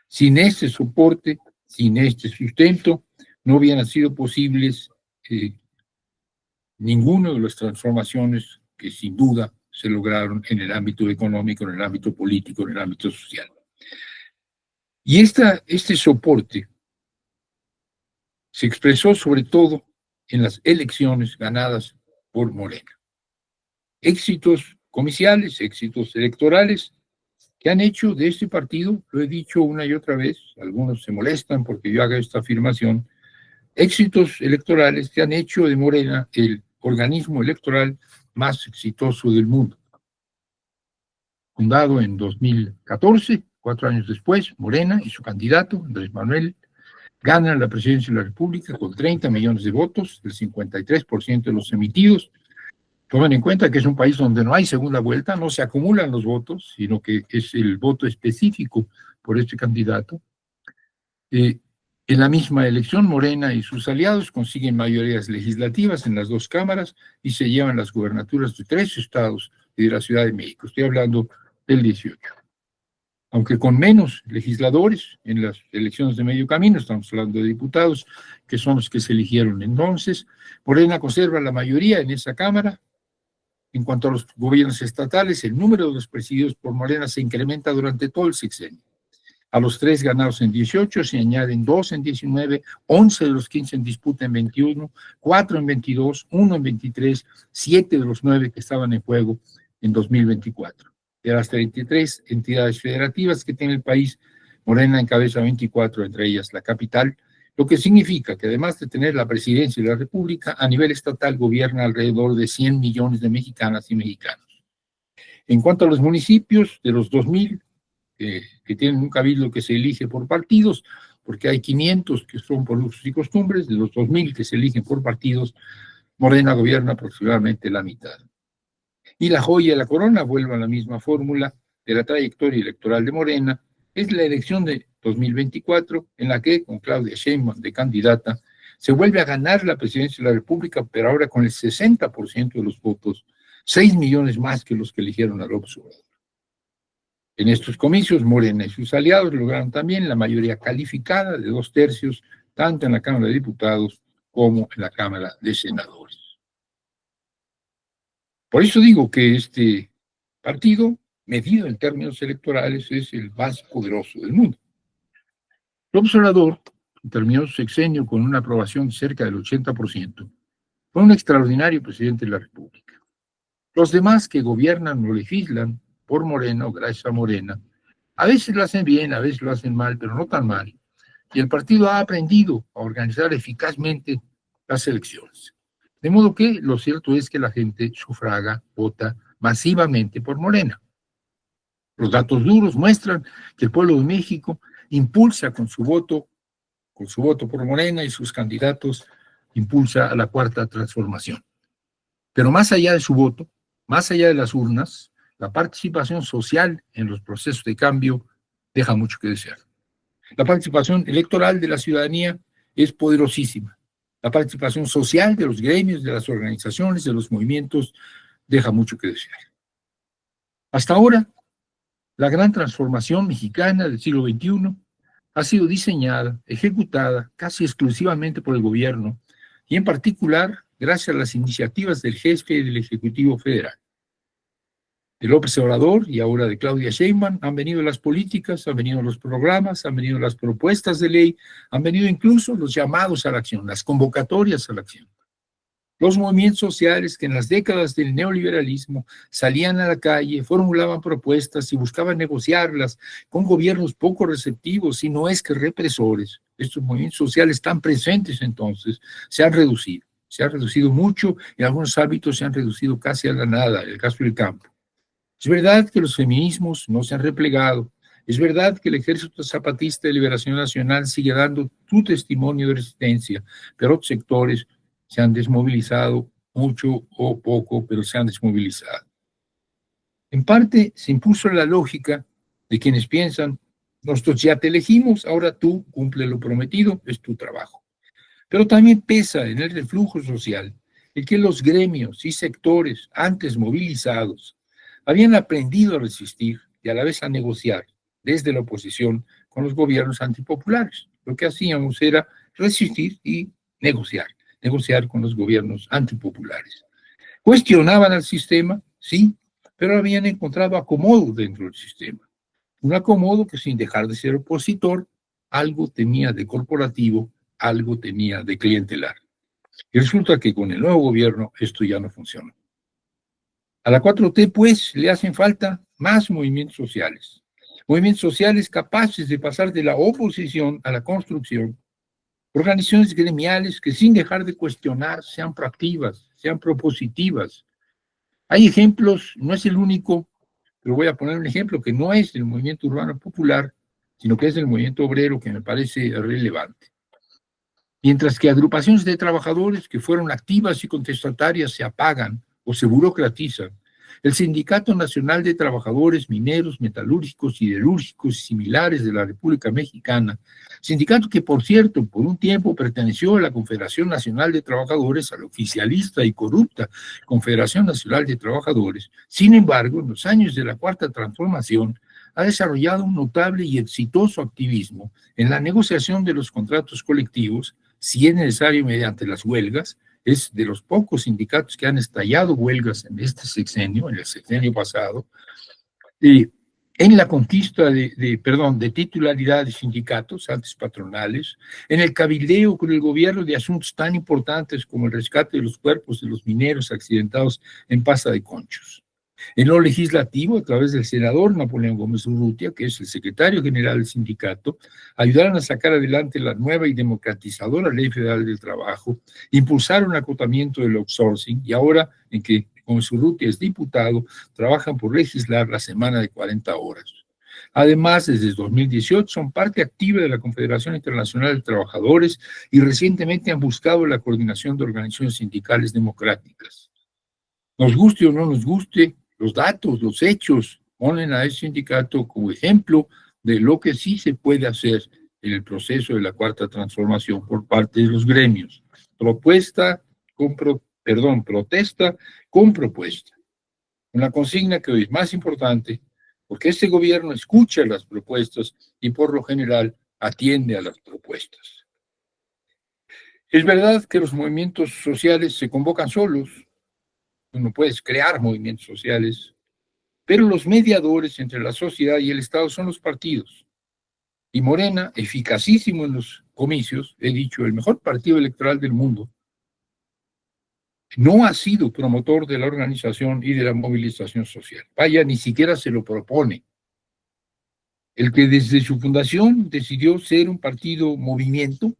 Sin este soporte, sin este sustento, no hubieran sido posibles ninguna de las transformaciones que sin duda se lograron en el ámbito económico, en el ámbito político, en el ámbito social. Y este soporte se expresó sobre todo en las elecciones ganadas por Morena. Éxitos comerciales, éxitos electorales que han hecho de este partido, lo he dicho una y otra vez, algunos se molestan porque yo haga esta afirmación, éxitos electorales que han hecho de Morena el organismo electoral más exitoso del mundo. Fundado en 2014, 4 años después, Morena y su candidato, Andrés Manuel, ganan la presidencia de la República con 30 millones de votos, el 53% de los emitidos. Tomen en cuenta que es un país donde no hay segunda vuelta, no se acumulan los votos, sino que es el voto específico por este candidato. En la misma elección, Morena y sus aliados consiguen mayorías legislativas en las dos cámaras y se llevan las gubernaturas de 3 estados y de la Ciudad de México. Estoy hablando del 18. Aunque con menos legisladores en las elecciones de medio camino, estamos hablando de diputados, que son los que se eligieron entonces, Morena conserva la mayoría en esa cámara. En cuanto a los gobiernos estatales, el número de los presididos por Morena se incrementa durante todo el sexenio. A los 3 ganados en 18 se añaden 2 en 19, 11 de los 15 en disputa en 21, 4 en 22, 1 en 23, 7 de los 9 que estaban en juego en 2024. De las 33 entidades federativas que tiene el país, Morena encabeza 24, entre ellas la capital, lo que significa que además de tener la presidencia de la República, a nivel estatal gobierna alrededor de 100 millones de mexicanas y mexicanos. En cuanto a los municipios, de los 2,000 que tienen un cabildo que se elige por partidos, porque hay 500 que son por usos y costumbres, de los 2,000 que se eligen por partidos, Morena gobierna aproximadamente la mitad. Y la joya de la corona, vuelvo a la misma fórmula de la trayectoria electoral de Morena, es la elección de 2024, en la que, con Claudia Sheinbaum de candidata, se vuelve a ganar la presidencia de la República, pero ahora con el 60% de los votos, 6 millones más que los que eligieron a López Obrador. En estos comicios, Morena y sus aliados lograron también la mayoría calificada de 2/3, tanto en la Cámara de Diputados como en la Cámara de Senadores. Por eso digo que este partido, medido en términos electorales, es el más poderoso del mundo. López Obrador terminó su sexenio con una aprobación de cerca del 80%. Fue un extraordinario presidente de la República. Los demás que gobiernan o legislan por Morena o gracias a Morena, a veces lo hacen bien, a veces lo hacen mal, pero no tan mal. Y el partido ha aprendido a organizar eficazmente las elecciones. De modo que lo cierto es que la gente sufraga, vota masivamente por Morena. Los datos duros muestran que el pueblo de México impulsa con su voto por Morena y sus candidatos, impulsa a la cuarta transformación. Pero más allá de su voto, más allá de las urnas, la participación social en los procesos de cambio deja mucho que desear. La participación electoral de la ciudadanía es poderosísima. La participación social de los gremios, de las organizaciones, de los movimientos, deja mucho que desear. Hasta ahora, la gran transformación mexicana del siglo XXI ha sido diseñada, ejecutada casi exclusivamente por el gobierno y en particular gracias a las iniciativas del jefe del Ejecutivo Federal. De López Obrador y ahora de Claudia Sheinbaum han venido las políticas, han venido los programas, han venido las propuestas de ley, han venido incluso los llamados a la acción, las convocatorias a la acción. Los movimientos sociales que en las décadas del neoliberalismo salían a la calle, formulaban propuestas y buscaban negociarlas con gobiernos poco receptivos, y no es que represores. Estos movimientos sociales tan presentes entonces se han reducido mucho, en algunos ámbitos se han reducido casi a la nada, en el caso del campo. Es verdad que los feminismos no se han replegado, Es verdad que el Ejército Zapatista de Liberación Nacional sigue dando su testimonio de resistencia, pero otros sectores se han desmovilizado mucho o poco, pero se han desmovilizado. En parte se impuso la lógica de quienes piensan, nosotros ya te elegimos, ahora tú cumple lo prometido, es tu trabajo. Pero también pesa en el reflujo social el que los gremios y sectores antes movilizados habían aprendido a resistir y a la vez a negociar desde la oposición con los gobiernos antipopulares. Lo que hacíamos era resistir y negociar con los gobiernos antipopulares. Cuestionaban al sistema, sí, pero habían encontrado acomodo dentro del sistema. Un acomodo que sin dejar de ser opositor, algo tenía de corporativo, algo tenía de clientelar. Y resulta que con el nuevo gobierno esto ya no funciona. A la 4T, pues, le hacen falta más movimientos sociales capaces de pasar de la oposición a la construcción, organizaciones gremiales que sin dejar de cuestionar sean proactivas, sean propositivas. Hay ejemplos, no es el único, pero voy a poner un ejemplo que no es del movimiento urbano popular, sino que es del movimiento obrero, que me parece relevante. Mientras que agrupaciones de trabajadores que fueron activas y contestatarias se apagan o se burocratizan, el Sindicato Nacional de Trabajadores Mineros, Metalúrgicos, Siderúrgicos y similares de la República Mexicana, sindicato que, por cierto, por un tiempo perteneció a la Confederación Nacional de Trabajadores, a la oficialista y corrupta Confederación Nacional de Trabajadores, sin embargo, en los años de la Cuarta Transformación, ha desarrollado un notable y exitoso activismo en la negociación de los contratos colectivos, si es necesario mediante las huelgas. Es de los pocos sindicatos que han estallado huelgas en este sexenio, en el sexenio pasado, en la conquista de titularidad de sindicatos, antes patronales, en el cabildeo con el gobierno de asuntos tan importantes como el rescate de los cuerpos de los mineros accidentados en Paza de Conchos. En lo legislativo, a través del senador Napoleón Gómez Urrutia, que es el secretario general del sindicato, ayudaron a sacar adelante la nueva y democratizadora Ley Federal del Trabajo, impulsaron el acotamiento del outsourcing y ahora, en que Gómez Urrutia es diputado, trabajan por legislar la semana de 40 horas. Además, desde 2018 son parte activa de la Confederación Internacional de Trabajadores y recientemente han buscado la coordinación de organizaciones sindicales democráticas. Nos guste o no nos guste, los datos, los hechos ponen a ese sindicato como ejemplo de lo que sí se puede hacer en el proceso de la Cuarta Transformación por parte de los gremios. Protesta con propuesta. Una consigna que hoy es más importante porque este gobierno escucha las propuestas y por lo general atiende a las propuestas. Es verdad que los movimientos sociales se convocan solos. No puedes crear movimientos sociales, pero los mediadores entre la sociedad y el Estado son los partidos. Y Morena, eficacísimo en los comicios, he dicho, el mejor partido electoral del mundo, no ha sido promotor de la organización y de la movilización social. Vaya, ni siquiera se lo propone. El que desde su fundación decidió ser un partido movimiento,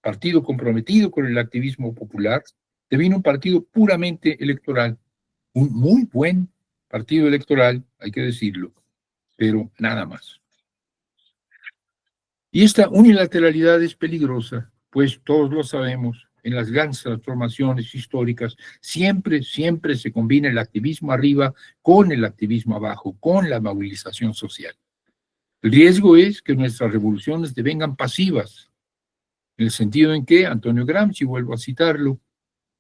partido comprometido con el activismo popular, devino un partido puramente electoral, un muy buen partido electoral, hay que decirlo, pero nada más. Y esta unilateralidad es peligrosa, pues todos lo sabemos, en las grandes transformaciones históricas siempre se combina el activismo arriba con el activismo abajo, con la movilización social. El riesgo es que nuestras revoluciones devengan pasivas, en el sentido en que Antonio Gramsci, vuelvo a citarlo,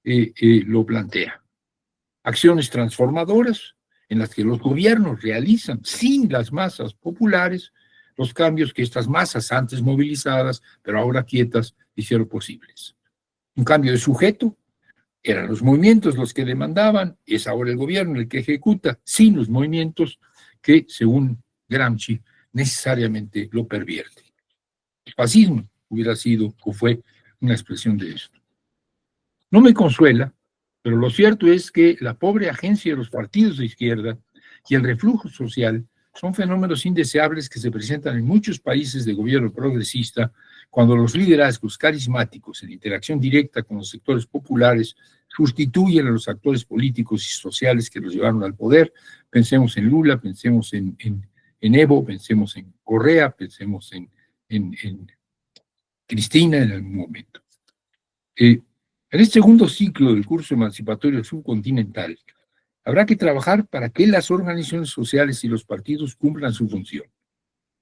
lo plantea. Acciones transformadoras en las que los gobiernos realizan sin las masas populares los cambios que estas masas antes movilizadas, pero ahora quietas, hicieron posibles. Un cambio de sujeto, eran los movimientos los que demandaban, es ahora el gobierno el que ejecuta, sin los movimientos que, según Gramsci, necesariamente lo pervierte. El fascismo hubiera sido o fue una expresión de esto. No me consuela, pero lo cierto es que la pobre agencia de los partidos de izquierda y el reflujo social son fenómenos indeseables que se presentan en muchos países de gobierno progresista cuando los liderazgos carismáticos en interacción directa con los sectores populares sustituyen a los actores políticos y sociales que los llevaron al poder. Pensemos en Lula, pensemos en en Evo, pensemos en Correa, pensemos en Cristina en algún momento. En este segundo ciclo del curso emancipatorio subcontinental, habrá que trabajar para que las organizaciones sociales y los partidos cumplan su función.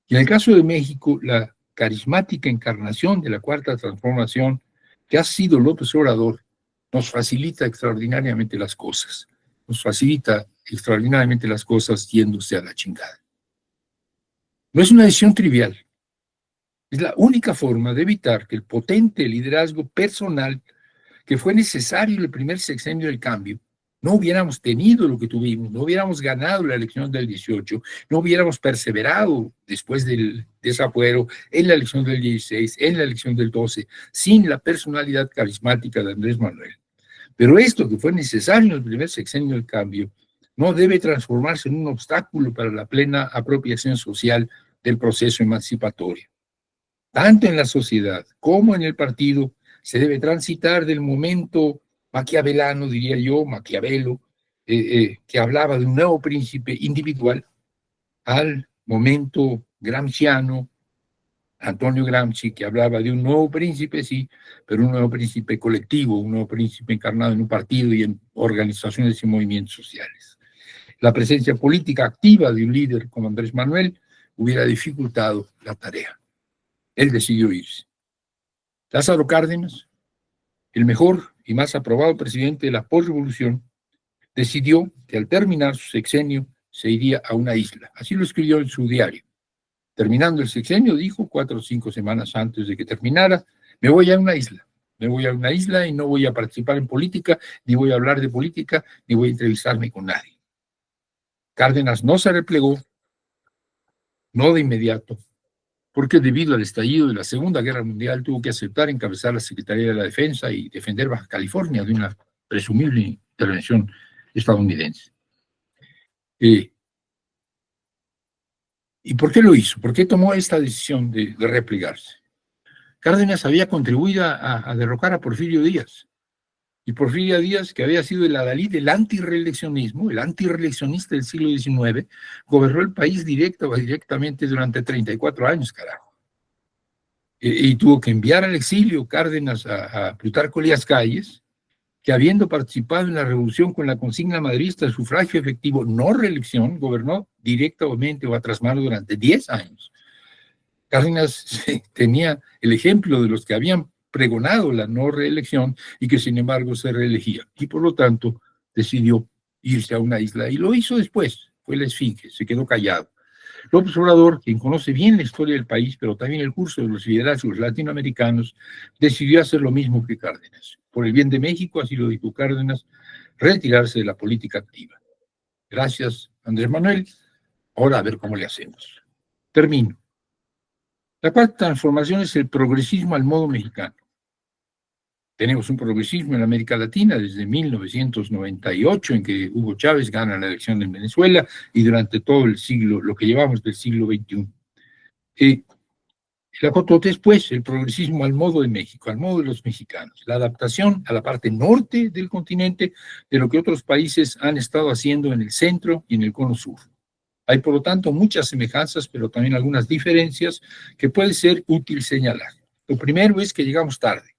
Y en el caso de México, la carismática encarnación de la Cuarta Transformación, que ha sido López Obrador, nos facilita extraordinariamente las cosas. Nos facilita extraordinariamente las cosas yéndose a la chingada. No es una decisión trivial. Es la única forma de evitar que el potente liderazgo personal que fue necesario en el primer sexenio del cambio, no hubiéramos tenido lo que tuvimos, no hubiéramos ganado la elección del 18, no hubiéramos perseverado después del desafuero en la elección del 16, en la elección del 12, sin la personalidad carismática de Andrés Manuel. Pero esto que fue necesario en el primer sexenio del cambio no debe transformarse en un obstáculo para la plena apropiación social del proceso emancipatorio. Tanto en la sociedad como en el partido se debe transitar del momento maquiavelano, diría yo, Maquiavelo, que hablaba de un nuevo príncipe individual, al momento gramsciano, Antonio Gramsci, que hablaba de un nuevo príncipe, sí, pero un nuevo príncipe colectivo, un nuevo príncipe encarnado en un partido y en organizaciones y movimientos sociales. La presencia política activa de un líder como Andrés Manuel hubiera dificultado la tarea. Él decidió irse. Lázaro Cárdenas, el mejor y más aprobado presidente de la posrevolución, decidió que al terminar su sexenio se iría a una isla. Así lo escribió en su diario. Terminando el sexenio, dijo, 4 o 5 semanas antes de que terminara, me voy a una isla. Me voy a una isla y no voy a participar en política, ni voy a hablar de política, ni voy a entrevistarme con nadie. Cárdenas no se replegó, no de inmediato, porque debido al estallido de la Segunda Guerra Mundial tuvo que aceptar encabezar la Secretaría de la Defensa y defender Baja California de una presumible intervención estadounidense. ¿Y por qué lo hizo? ¿Por qué tomó esta decisión de replegarse? Cárdenas había contribuido a derrocar a Porfirio Díaz. Y Porfirio Díaz, que había sido el adalid del antirreeleccionismo, el antirreeleccionista del siglo XIX, gobernó el país directamente durante 34 años, carajo. Y tuvo que enviar al exilio Cárdenas a Plutarco Elías Calles, que habiendo participado en la revolución con la consigna madrista de sufragio efectivo, no reelección, gobernó directamente o a trasmano durante 10 años. Cárdenas tenía el ejemplo de los que habían pregonado la no reelección y que sin embargo se reelegían. Y por lo tanto decidió irse a una isla y lo hizo después. Fue la esfinge, se quedó callado. López Obrador, quien conoce bien la historia del país, pero también el curso de los liderazgos latinoamericanos, decidió hacer lo mismo que Cárdenas. Por el bien de México, así lo dijo Cárdenas, retirarse de la política activa. Gracias, Andrés Manuel. Ahora a ver cómo le hacemos. Termino. La cuarta transformación es el progresismo al modo mexicano. Tenemos un progresismo en América Latina desde 1998, en que Hugo Chávez gana la elección en Venezuela, y durante todo el siglo, lo que llevamos del siglo XXI. La cuarta después, el progresismo al modo de México, al modo de los mexicanos, la adaptación a la parte norte del continente de lo que otros países han estado haciendo en el centro y en el cono sur. Hay, por lo tanto, muchas semejanzas, pero también algunas diferencias que puede ser útil señalar. Lo primero es que llegamos tarde.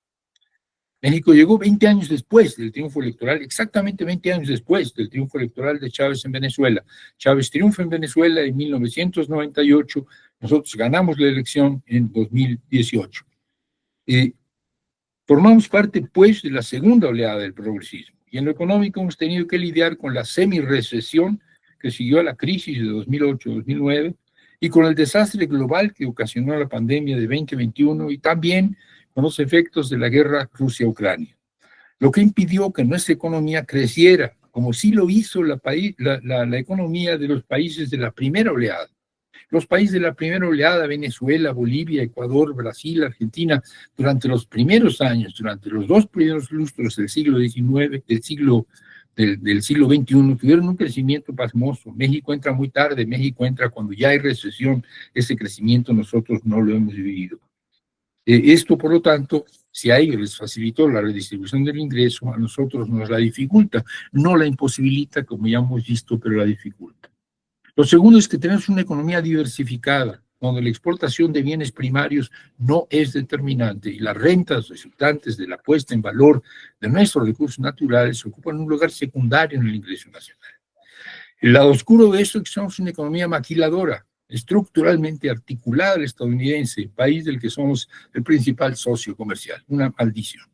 México llegó 20 años después del triunfo electoral, exactamente 20 años después del triunfo electoral de Chávez en Venezuela. Chávez triunfa en Venezuela en 1998, nosotros ganamos la elección en 2018. Formamos parte, pues, de la segunda oleada del progresismo. Y en lo económico hemos tenido que lidiar con la semi-recesión que siguió a la crisis de 2008-2009 y con el desastre global que ocasionó la pandemia de 2021 y también con los efectos de la guerra Rusia-Ucrania, lo que impidió que nuestra economía creciera, como sí lo hizo la economía de los países de la primera oleada. Los países de la primera oleada, Venezuela, Bolivia, Ecuador, Brasil, Argentina, durante los primeros años, durante los 2 primeros lustros del siglo XIX, del siglo XXI, tuvieron un crecimiento pasmoso. México entra muy tarde, México entra cuando ya hay recesión. Ese crecimiento nosotros no lo hemos vivido. Esto, por lo tanto, si a ellos les facilitó la redistribución del ingreso, a nosotros nos la dificulta, no la imposibilita, como ya hemos visto, pero la dificulta. Lo segundo es que tenemos una economía diversificada, donde la exportación de bienes primarios no es determinante y las rentas resultantes de la puesta en valor de nuestros recursos naturales ocupan un lugar secundario en el ingreso nacional. El lado oscuro de esto es que somos una economía maquiladora, estructuralmente articulada al estadounidense, país del que somos el principal socio comercial, una maldición.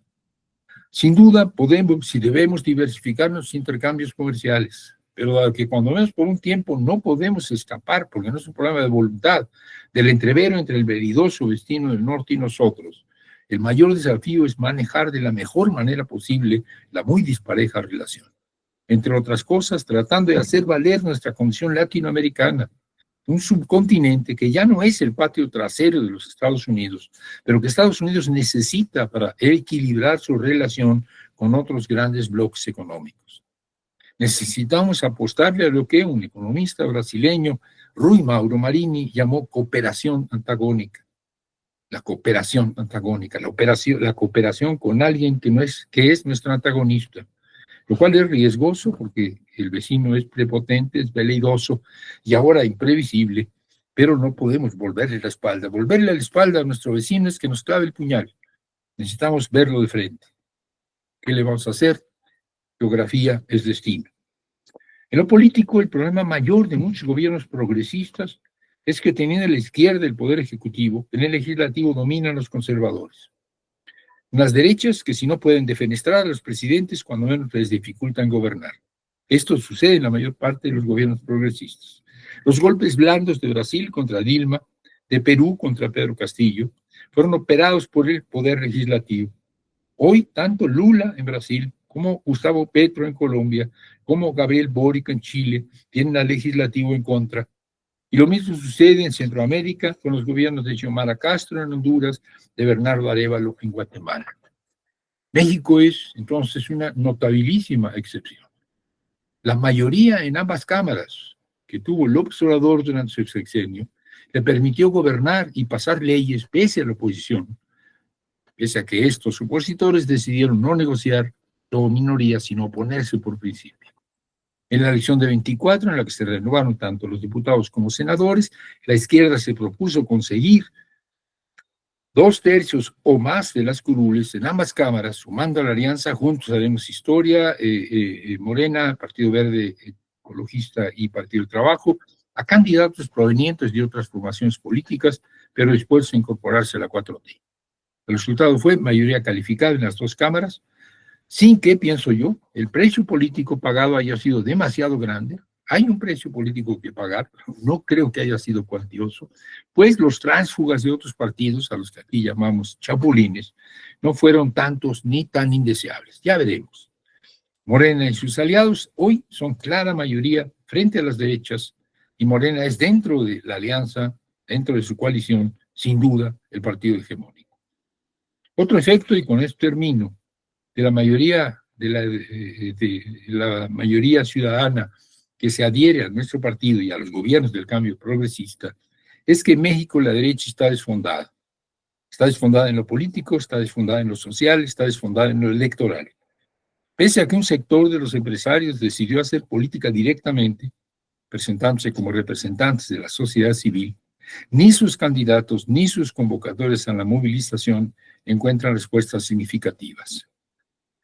Sin duda, podemos y debemos diversificar nuestros intercambios comerciales, pero dado que cuando menos por un tiempo no podemos escapar, porque no es un problema de voluntad, del entrevero entre el veridoso destino del norte y nosotros, el mayor desafío es manejar de la mejor manera posible la muy dispareja relación. Entre otras cosas, tratando de hacer valer nuestra condición latinoamericana, un subcontinente que ya no es el patio trasero de los Estados Unidos, pero que Estados Unidos necesita para equilibrar su relación con otros grandes bloques económicos. Necesitamos apostarle a lo que un economista brasileño, Rui Mauro Marini, llamó cooperación antagónica. La cooperación antagónica, la cooperación con alguien que es nuestro antagonista, lo cual es riesgoso porque el vecino es prepotente, es veleidoso y ahora imprevisible, pero no podemos volverle la espalda. Volverle la espalda a nuestro vecino es que nos clave el puñal. Necesitamos verlo de frente. ¿Qué le vamos a hacer? Geografía es destino. En lo político, el problema mayor de muchos gobiernos progresistas es que teniendo a la izquierda el poder ejecutivo, en el legislativo dominan los conservadores. Unas derechas que si no pueden defenestrar a los presidentes, cuando menos les dificultan gobernar. Esto sucede en la mayor parte de los gobiernos progresistas. Los golpes blandos de Brasil contra Dilma, de Perú contra Pedro Castillo, fueron operados por el poder legislativo. Hoy, tanto Lula en Brasil, como Gustavo Petro en Colombia, como Gabriel Boric en Chile, tienen al legislativo en contra. Y lo mismo sucede en Centroamérica con los gobiernos de Xiomara Castro en Honduras, de Bernardo Arévalo en Guatemala. México es, entonces, una notabilísima excepción. La mayoría en ambas cámaras que tuvo López Obrador durante su sexenio le permitió gobernar y pasar leyes pese a la oposición, pese a que estos opositores decidieron no negociar como minoría, sino oponerse por principio. En la elección de 24, en la que se renovaron tanto los diputados como senadores, la izquierda se propuso conseguir 2/3 o más de las curules en ambas cámaras, sumando a la alianza Juntos Haremos Historia, Morena, Partido Verde Ecologista y Partido del Trabajo, a candidatos provenientes de otras formaciones políticas, pero dispuestos a incorporarse a la 4T. El resultado fue mayoría calificada en las dos cámaras, sin que, pienso yo, el precio político pagado haya sido demasiado grande. Hay un precio político que pagar, no creo que haya sido cuantioso, pues los tránsfugas de otros partidos, a los que aquí llamamos chapulines, no fueron tantos ni tan indeseables. Ya veremos. Morena y sus aliados hoy son clara mayoría frente a las derechas, y Morena es dentro de la alianza, dentro de su coalición, sin duda, el partido hegemónico. Otro efecto, y con esto termino, de la mayoría ciudadana que se adhiere a nuestro partido y a los gobiernos del cambio progresista, es que en México la derecha está desfondada. Está desfondada en lo político, está desfondada en lo social, está desfondada en lo electoral. Pese a que un sector de los empresarios decidió hacer política directamente, presentándose como representantes de la sociedad civil, ni sus candidatos ni sus convocatorias a la movilización encuentran respuestas significativas.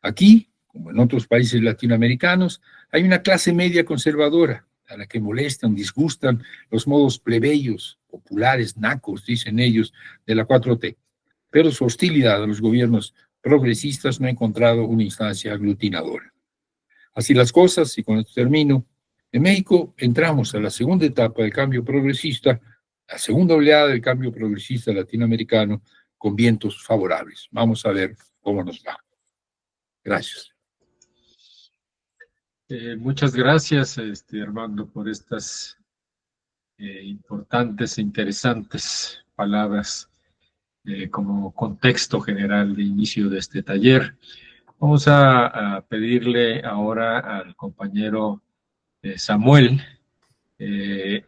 Aquí, como en otros países latinoamericanos, hay una clase media conservadora a la que molestan, disgustan los modos plebeyos, populares, nacos, dicen ellos, de la 4T. Pero su hostilidad a los gobiernos progresistas no ha encontrado una instancia aglutinadora. Así las cosas, y con esto termino, en México entramos a la segunda etapa del cambio progresista, la segunda oleada del cambio progresista latinoamericano, con vientos favorables. Vamos a ver cómo nos va. Gracias. Muchas gracias, Armando, por estas importantes e interesantes palabras como contexto general de inicio de este taller. Vamos a pedirle ahora al compañero Samuel, él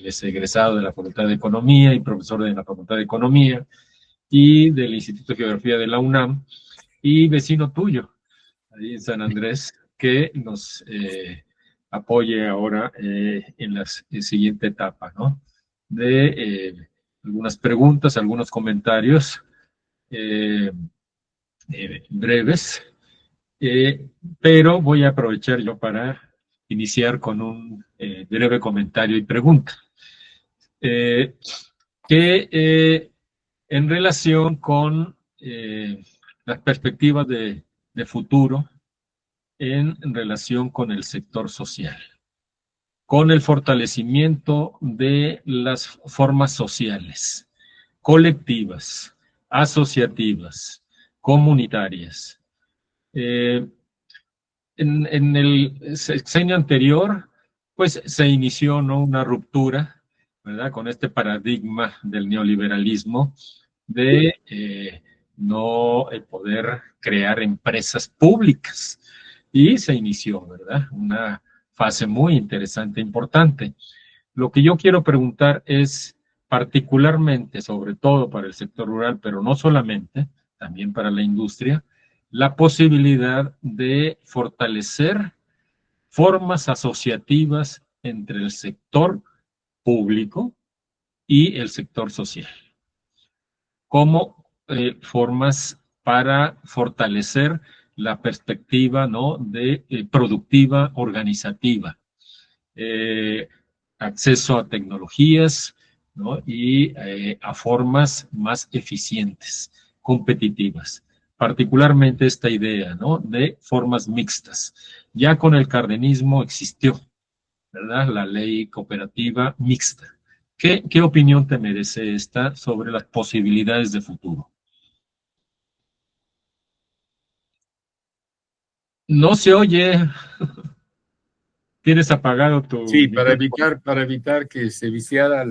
es egresado de la Facultad de Economía y profesor de la Facultad de Economía y del Instituto de Geografía de la UNAM, y vecino tuyo, ahí en San Andrés, que nos apoye ahora en la siguiente etapa, ¿no? De algunas preguntas, algunos comentarios breves, pero voy a aprovechar yo para iniciar con un breve comentario y pregunta. En relación con las perspectivas de futuro en relación con el sector social, con el fortalecimiento de las formas sociales, colectivas, asociativas, comunitarias. En el sexenio anterior, pues se inició, ¿no?, una ruptura, ¿verdad?, con este paradigma del neoliberalismo de no poder crear empresas públicas. Y se inició, ¿verdad?, una fase muy interesante, importante. Lo que yo quiero preguntar es, particularmente, sobre todo para el sector rural, pero no solamente, también para la industria, la posibilidad de fortalecer formas asociativas entre el sector público y el sector social, como formas para fortalecer la perspectiva, ¿no?, de productiva, organizativa, acceso a tecnologías, ¿no?, y a formas más eficientes, competitivas. Particularmente esta idea, ¿no?, de formas mixtas. Ya con el cardenismo existió, ¿verdad?, la ley cooperativa mixta. ¿Qué opinión te merece esta sobre las posibilidades de futuro? No se oye. ¿Tienes apagado tu Sí, micrófono? para evitar que se viciara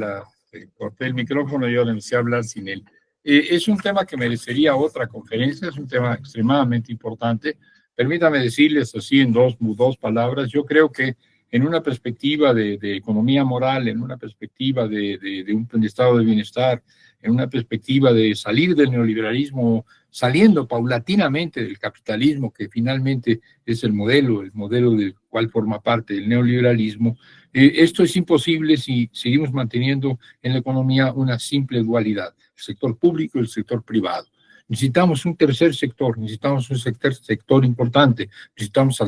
corté el micrófono y ahora empecé a hablar sin él. Es un tema que merecería otra conferencia, es un tema extremadamente importante. Permítame decirles así en dos palabras, yo creo que en una perspectiva de economía moral, en una perspectiva de un estado de bienestar, en una perspectiva de salir del neoliberalismo, saliendo paulatinamente del capitalismo, que finalmente es el modelo del cual forma parte el neoliberalismo, esto es imposible si seguimos manteniendo en la economía una simple dualidad, el sector público y el sector privado. Necesitamos un tercer sector, necesitamos un sector importante, necesitamos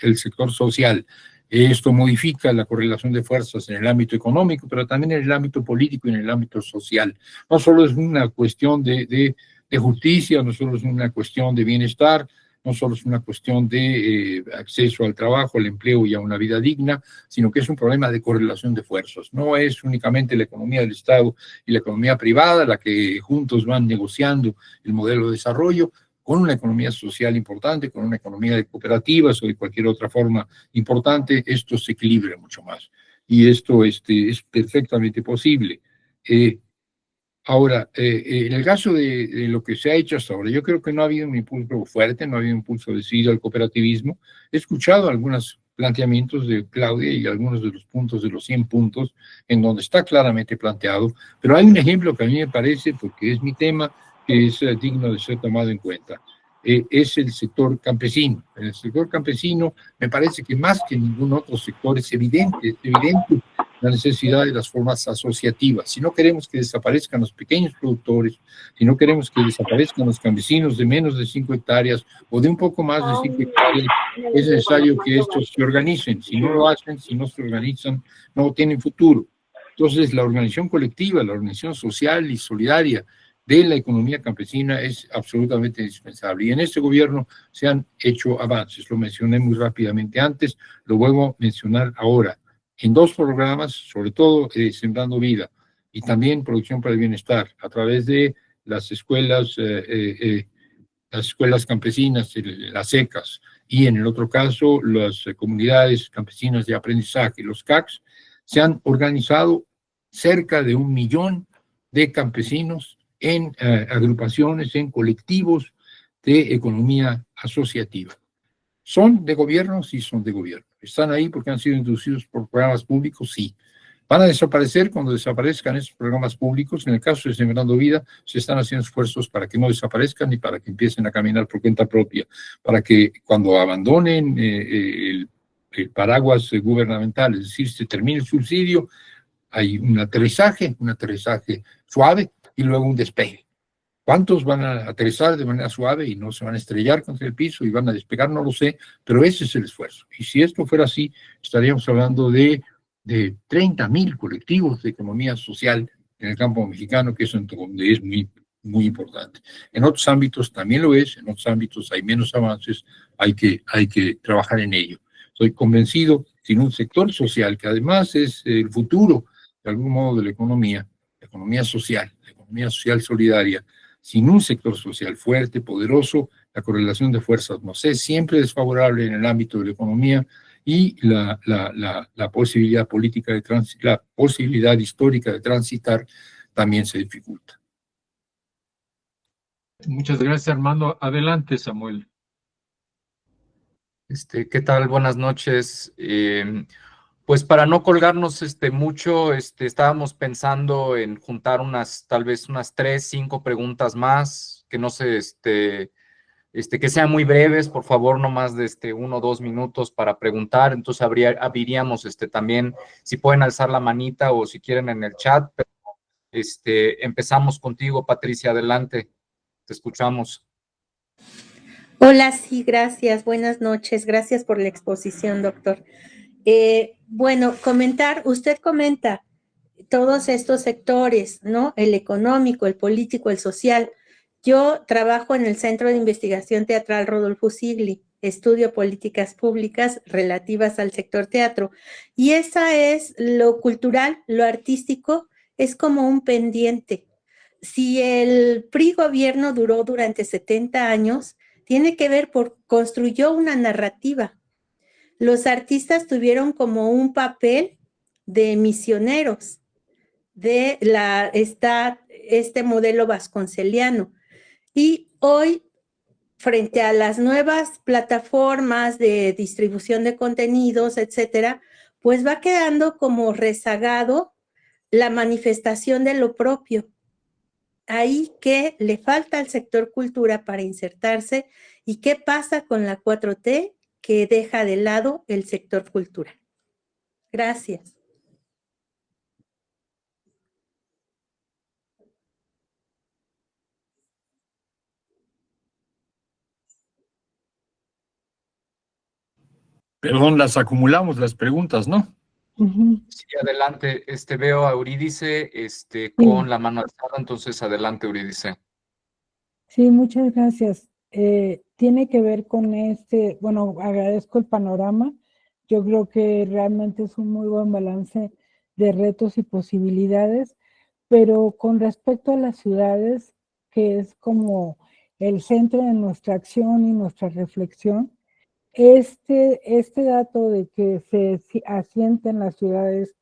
el sector social. Esto modifica la correlación de fuerzas en el ámbito económico, pero también en el ámbito político y en el ámbito social. No solo es una cuestión de justicia, no solo es una cuestión de bienestar, no solo es una cuestión de acceso al trabajo, al empleo y a una vida digna, sino que es un problema de correlación de fuerzas. No es únicamente la economía del Estado y la economía privada la que juntos van negociando el modelo de desarrollo, con una economía social importante, con una economía de cooperativas o de cualquier otra forma importante, esto se equilibra mucho más. Y esto es perfectamente posible. Ahora, en el caso de lo que se ha hecho hasta ahora, yo creo que no ha habido un impulso fuerte, no ha habido un impulso decidido al cooperativismo. He escuchado algunos planteamientos de Claudia y algunos de los puntos de los 100 puntos en donde está claramente planteado, pero hay un ejemplo que a mí me parece, porque es mi tema, que es digno de ser tomado en cuenta. Es el sector campesino. En el sector campesino me parece que más que en ningún otro sector es evidente la necesidad de las formas asociativas. Si no queremos que desaparezcan los pequeños productores, si no queremos que desaparezcan los campesinos de menos de 5 hectáreas o de un poco más de 5 hectáreas, es necesario que estos se organicen. Si no lo hacen, si no se organizan, no tienen futuro. Entonces, la organización colectiva, la organización social y solidaria de la economía campesina es absolutamente indispensable. Y en este gobierno se han hecho avances. Lo mencioné muy rápidamente antes, lo vuelvo a mencionar ahora. En 2 programas, sobre todo Sembrando Vida y también Producción para el Bienestar, a través de las escuelas campesinas, las SECAS, y en el otro caso, las comunidades campesinas de aprendizaje, los CACs, se han organizado cerca de 1 millón de campesinos en agrupaciones, en colectivos de economía asociativa. ¿Son de gobierno? Sí, son de gobierno. ¿Están ahí porque han sido inducidos por programas públicos? Sí. ¿Van a desaparecer cuando desaparezcan esos programas públicos? En el caso de Sembrando Vida, se están haciendo esfuerzos para que no desaparezcan y para que empiecen a caminar por cuenta propia, para que cuando abandonen el paraguas gubernamental, es decir, se termina el subsidio, hay un aterrizaje suave y luego un despegue. ¿Cuántos van a aterrizar de manera suave y no se van a estrellar contra el piso y van a despegar? No lo sé, pero ese es el esfuerzo. Y si esto fuera así, estaríamos hablando de 30,000 colectivos de economía social en el campo mexicano, que eso es muy, muy importante. En otros ámbitos también lo es, en otros ámbitos hay menos avances, hay que trabajar en ello. Soy convencido, sin un sector social, que además es el futuro, de algún modo, de la economía social solidaria, sin un sector social fuerte, poderoso, la correlación de fuerzas nos es siempre desfavorable en el ámbito de la economía y la posibilidad política la posibilidad histórica de transitar también se dificulta. Muchas gracias, Armando. Adelante, Samuel. ¿Qué tal? Buenas noches. Pues para no colgarnos mucho, estábamos pensando en juntar tal vez unas 3, 5 preguntas más, que no sé, que sean muy breves, por favor, no más de 1 o 2 minutos para preguntar. Entonces abriríamos también, si pueden alzar la manita o si quieren en el chat, pero empezamos contigo, Patricia, adelante, te escuchamos. Hola, sí, gracias. Buenas noches. Gracias por la exposición, doctor. Bueno, usted comenta todos estos sectores, ¿no? El económico, el político, el social. Yo trabajo en el Centro de Investigación Teatral Rodolfo Sigli, estudio políticas públicas relativas al sector teatro. Y esa es lo cultural, lo artístico, es como un pendiente. Si el PRI gobierno duró durante 70 años, tiene que ver construyó una narrativa. Los artistas tuvieron como un papel de misioneros de este modelo vasconceliano. Y hoy, frente a las nuevas plataformas de distribución de contenidos, etcétera, pues va quedando como rezagado la manifestación de lo propio. Ahí que le falta al sector cultura para insertarse y qué pasa con la 4T que deja de lado el sector cultura. Gracias. Perdón, las acumulamos las preguntas, ¿no? Sí, adelante. Veo a Eurídice con la mano alzada, entonces adelante, Eurídice. Sí, muchas gracias. Tiene que ver con bueno, agradezco el panorama. Yo creo que realmente es un muy buen balance de retos y posibilidades, pero con respecto a las ciudades, que es como el centro de nuestra acción y nuestra reflexión, este dato de que se asienta en las ciudades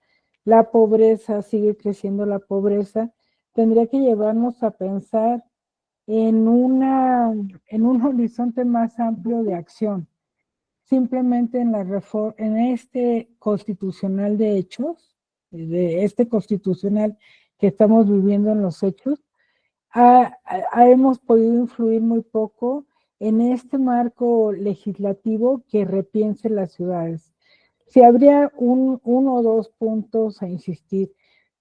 la pobreza, sigue creciendo la pobreza, tendría que llevarnos a pensar en un horizonte más amplio de acción. Simplemente en este constitucional de hechos, de este constitucional que estamos viviendo en los hechos, hemos podido influir muy poco en este marco legislativo que repiense las ciudades. Si habría uno o dos puntos a insistir,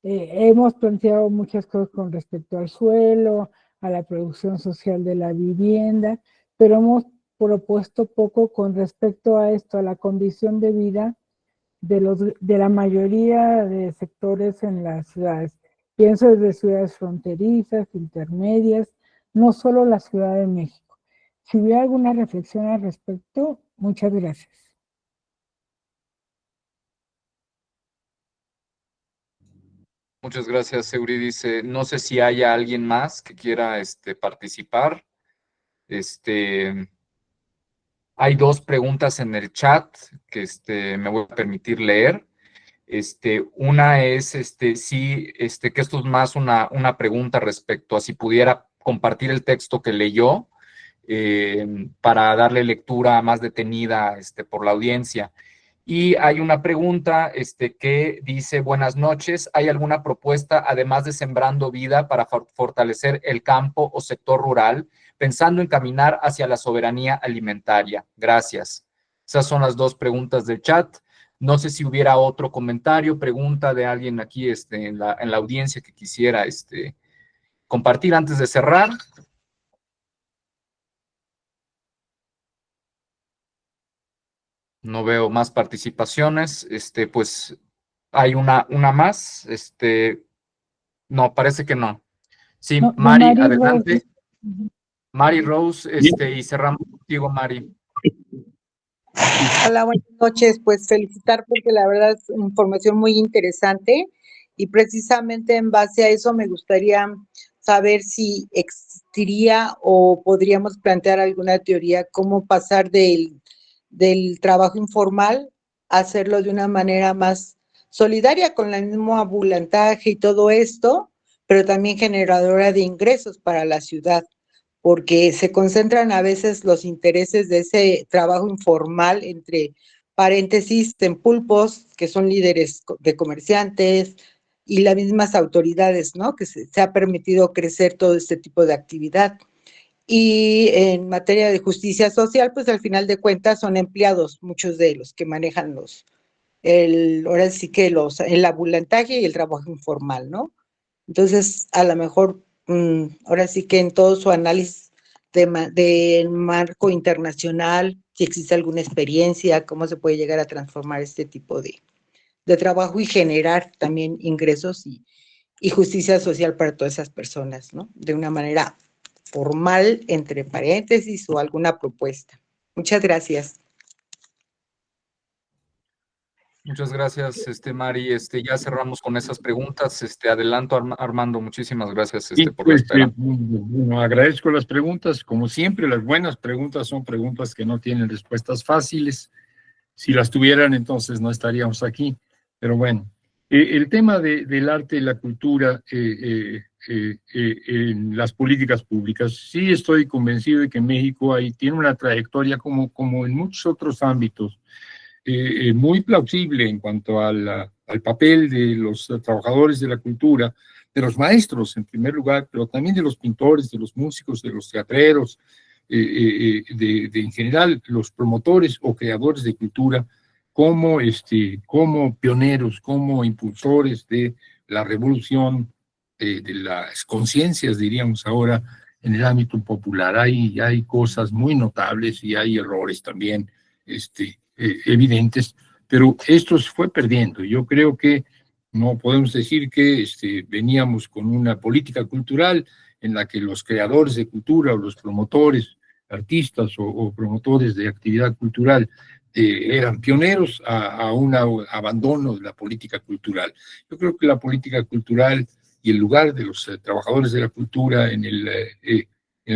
hemos planteado muchas cosas con respecto al suelo, a la producción social de la vivienda, pero hemos propuesto poco con respecto a esto, a la condición de vida de la mayoría de sectores en las ciudades. Pienso desde ciudades fronterizas, intermedias, no solo la Ciudad de México. Si hubiera alguna reflexión al respecto, muchas gracias. Muchas gracias, Eurídice. No sé si haya alguien más que quiera participar. Hay 2 preguntas en el chat que me voy a permitir leer. Una es que esto es más una pregunta respecto a si pudiera compartir el texto que leyó para darle lectura más detenida por la audiencia. Y hay una pregunta que dice: buenas noches, ¿hay alguna propuesta, además de Sembrando Vida, para fortalecer el campo o sector rural, pensando en caminar hacia la soberanía alimentaria? Gracias. Esas son las dos preguntas del chat. No sé si hubiera otro comentario, pregunta de alguien aquí en la audiencia que quisiera compartir antes de cerrar. No veo más participaciones. Pues hay una más. No, parece que no. Sí, No, Mari, Mari adelante. Rose. Mari Rose, y cerramos contigo, Mari. Hola, buenas noches. Pues felicitar porque la verdad es una información muy interesante y precisamente en base a eso me gustaría saber si existiría o podríamos plantear alguna teoría cómo pasar del trabajo informal a hacerlo de una manera más solidaria con el mismo ambulantaje y todo esto, pero también generadora de ingresos para la ciudad, porque se concentran a veces los intereses de ese trabajo informal, entre paréntesis, tempulpos, que son líderes de comerciantes, y las mismas autoridades, ¿no? Que se ha permitido crecer todo este tipo de actividad. Y en materia de justicia social, pues al final de cuentas son empleados, muchos de los que manejan ahora sí que el ambulantaje y el trabajo informal, ¿no? Entonces, a lo mejor, ahora sí que en todo su análisis de marco internacional, si existe alguna experiencia, cómo se puede llegar a transformar este tipo de trabajo y generar también ingresos y justicia social para todas esas personas, ¿no? De una manera formal, entre paréntesis, o alguna propuesta. Muchas gracias. Muchas gracias, Mari. Ya cerramos con esas preguntas. Adelanto, Armando, muchísimas gracias Y por la pues, espera. bueno, agradezco las preguntas. Como siempre, las buenas preguntas son preguntas que no tienen respuestas fáciles. Si las tuvieran, entonces no estaríamos aquí. Pero bueno, el tema del arte y la cultura en las políticas públicas, sí estoy convencido de que México ahí tiene una trayectoria como en muchos otros ámbitos, muy plausible en cuanto al papel de los trabajadores de la cultura, de los maestros en primer lugar, pero también de los pintores, de los músicos, de los teatreros, en general los promotores o creadores de cultura, como pioneros, como impulsores de la revolución, de las conciencias, diríamos ahora, en el ámbito popular. Hay cosas muy notables y hay errores también evidentes, pero esto se fue perdiendo. Yo creo que no podemos decir que veníamos con una política cultural en la que los creadores de cultura o los promotores, artistas o promotores de actividad cultural eran pioneros a un abandono de la política cultural. Yo creo que la política cultural y el lugar de los trabajadores de la cultura en el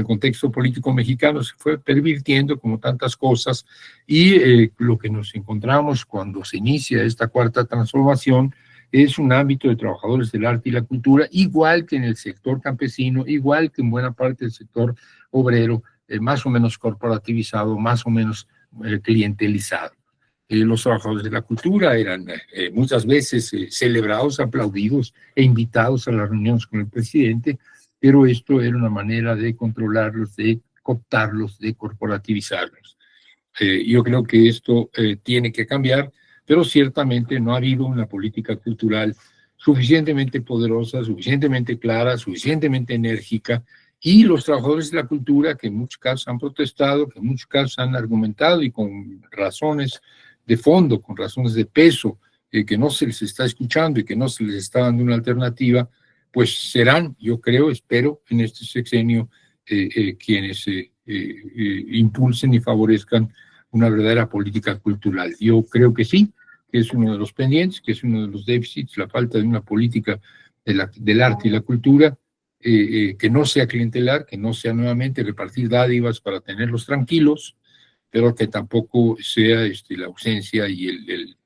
contexto político mexicano se fue pervirtiendo como tantas cosas, y lo que nos encontramos cuando se inicia esta cuarta transformación es un ámbito de trabajadores del arte y la cultura, igual que en el sector campesino, igual que en buena parte del sector obrero, más o menos corporativizado, más o menos clientelizado. Los trabajadores de la cultura eran muchas veces celebrados, aplaudidos e invitados a las reuniones con el presidente, pero esto era una manera de controlarlos, de cooptarlos, de corporativizarlos. Yo creo que esto tiene que cambiar, pero ciertamente no ha habido una política cultural suficientemente poderosa, suficientemente clara, suficientemente enérgica, y los trabajadores de la cultura, que en muchos casos han protestado, que en muchos casos han argumentado y con razones de fondo, con razones de peso, que no se les está escuchando y que no se les está dando una alternativa, pues serán, yo creo, espero, en este sexenio quienes impulsen y favorezcan una verdadera política cultural. Yo creo que sí, que es uno de los pendientes, que es uno de los déficits, la falta de una política del arte y la cultura, que no sea clientelar, que no sea nuevamente repartir dádivas para tenerlos tranquilos, pero que tampoco sea la ausencia y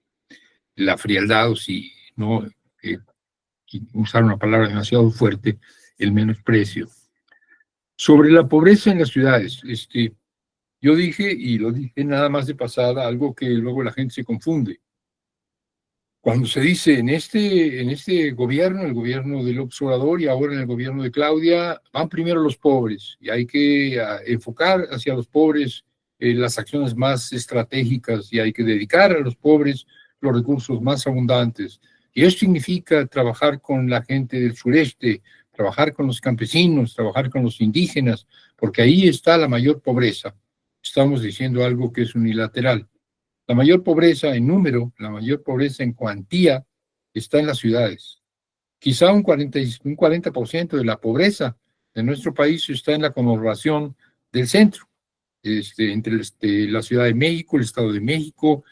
la frialdad, o si no usar una palabra demasiado fuerte, el menosprecio. Sobre la pobreza en las ciudades, yo dije, y lo dije nada más de pasada, algo que luego la gente se confunde. Cuando se dice en este gobierno, el gobierno del López Obrador y ahora en el gobierno de Claudia, van primero los pobres y hay que enfocar hacia los pobres las acciones más estratégicas y hay que dedicar a los pobres los recursos más abundantes. Y eso significa trabajar con la gente del sureste, trabajar con los campesinos, trabajar con los indígenas, porque ahí está la mayor pobreza. Estamos diciendo algo que es unilateral. La mayor pobreza en número, la mayor pobreza en cuantía, está en las ciudades. Quizá un 40% de la pobreza de nuestro país está en la conurbación del centro, entre la Ciudad de México, el Estado de México,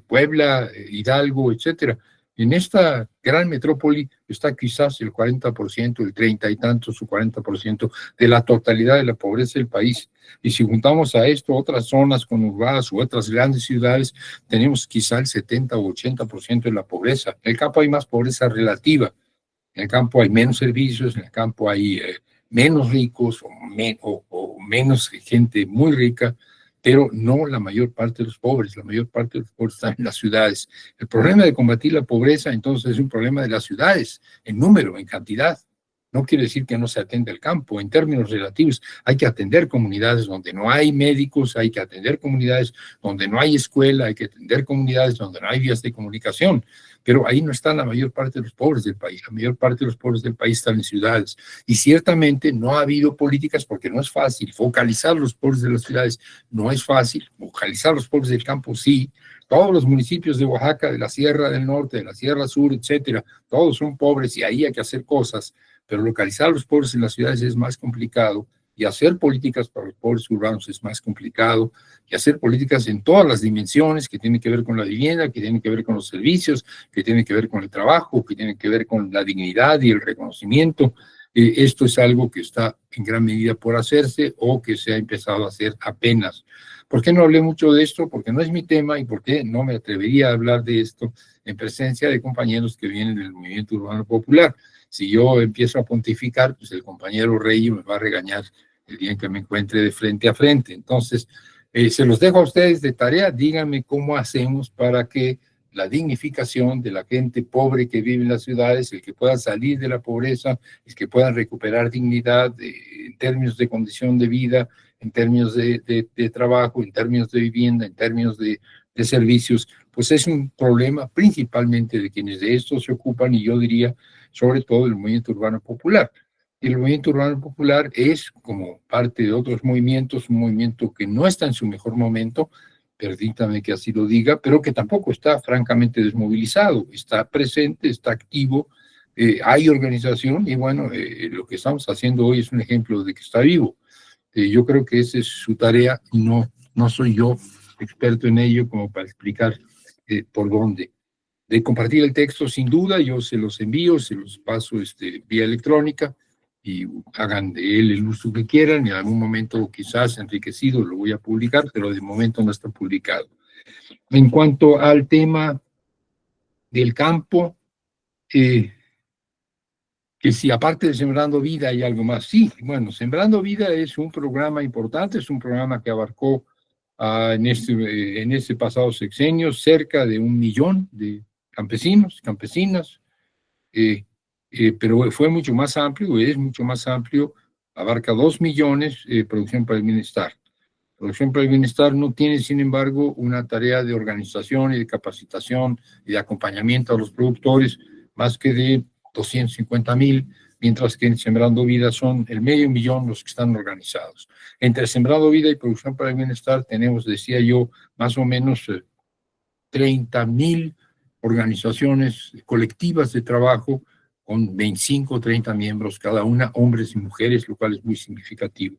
Puebla, Hidalgo, etcétera. En esta gran metrópoli está quizás el 40%, el 30 y tantos o 40% de la totalidad de la pobreza del país. Y si juntamos a esto otras zonas conurbadas u otras grandes ciudades, tenemos quizá el 70 o 80% de la pobreza. En el campo hay más pobreza relativa. En el campo hay menos servicios, en el campo hay menos ricos o menos gente muy rica, pero no la mayor parte de los pobres. La mayor parte de los pobres están en las ciudades. El problema de combatir la pobreza, entonces, es un problema de las ciudades, en número, en cantidad. No quiere decir que no se atienda el campo. En términos relativos, hay que atender comunidades donde no hay médicos, hay que atender comunidades donde no hay escuela, hay que atender comunidades donde no hay vías de comunicación. Pero ahí no están la mayor parte de los pobres del país. La mayor parte de los pobres del país están en ciudades. Y ciertamente no ha habido políticas porque no es fácil. Focalizar los pobres de las ciudades no es fácil. Focalizar los pobres del campo sí. Todos los municipios de Oaxaca, de la Sierra del Norte, de la Sierra Sur, etcétera, todos son pobres y ahí hay que hacer cosas. Pero localizar a los pobres en las ciudades es más complicado y hacer políticas para los pobres urbanos es más complicado y hacer políticas en todas las dimensiones que tienen que ver con la vivienda, que tienen que ver con los servicios, que tienen que ver con el trabajo, que tienen que ver con la dignidad y el reconocimiento. Esto es algo que está en gran medida por hacerse o que se ha empezado a hacer apenas. ¿Por qué no hablé mucho de esto? Porque no es mi tema y porque no me atrevería a hablar de esto en presencia de compañeros que vienen del movimiento urbano popular. Si yo empiezo a pontificar, pues el compañero Rey me va a regañar el día en que me encuentre de frente a frente. Entonces, se los dejo a ustedes de tarea. Díganme cómo hacemos para que la dignificación de la gente pobre que vive en las ciudades, el que pueda salir de la pobreza, el que pueda recuperar dignidad en términos de condición de vida, en términos de trabajo, en términos de vivienda, en términos de servicios, pues es un problema principalmente de quienes de esto se ocupan y yo diría sobre todo el movimiento urbano popular. Y el movimiento urbano popular es, como parte de otros movimientos, un movimiento que no está en su mejor momento, permítame que así lo diga, pero que tampoco está francamente desmovilizado, está presente, está activo, hay organización y bueno, lo que estamos haciendo hoy es un ejemplo de que está vivo. Yo creo que esa es su tarea y no soy yo experto en ello como para explicar por dónde. De compartir el texto, sin duda, yo se los envío, se los paso vía electrónica y hagan de él el uso que quieran. En algún momento, quizás enriquecido, lo voy a publicar, pero de momento no está publicado. En cuanto al tema del campo, que si aparte de Sembrando Vida hay algo más, sí, bueno, Sembrando Vida es un programa importante, es un programa que abarcó en este pasado sexenio cerca de 1 millón de campesinos, campesinas, pero fue mucho más amplio, es mucho más amplio, abarca 2 millones, Producción para el Bienestar. Producción para el Bienestar no tiene, sin embargo, una tarea de organización y de capacitación y de acompañamiento a los productores, más que de 250,000, mientras que en Sembrando Vida son el 500,000 los que están organizados. Entre Sembrando Vida y Producción para el Bienestar tenemos, decía yo, más o menos 30,000 organizaciones colectivas de trabajo con 25 o 30 miembros cada una, hombres y mujeres, lo cual es muy significativo.